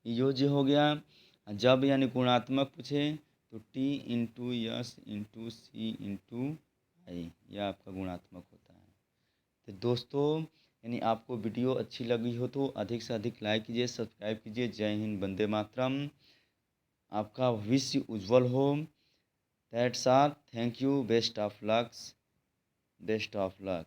A: यूज हो गया, जब यानी गुणात्मक पूछे तो टी इंटू यस इंटू सी इंटू आई, यह आपका गुणात्मक होता है। तो दोस्तों, यानी आपको वीडियो अच्छी लगी हो तो अधिक से अधिक लाइक कीजिए, सब्सक्राइब कीजिए। जय हिंद, वंदे मातरम। आपका भविष्य उज्जवल हो। That's all. Thank you. Best of lux. Best of luck.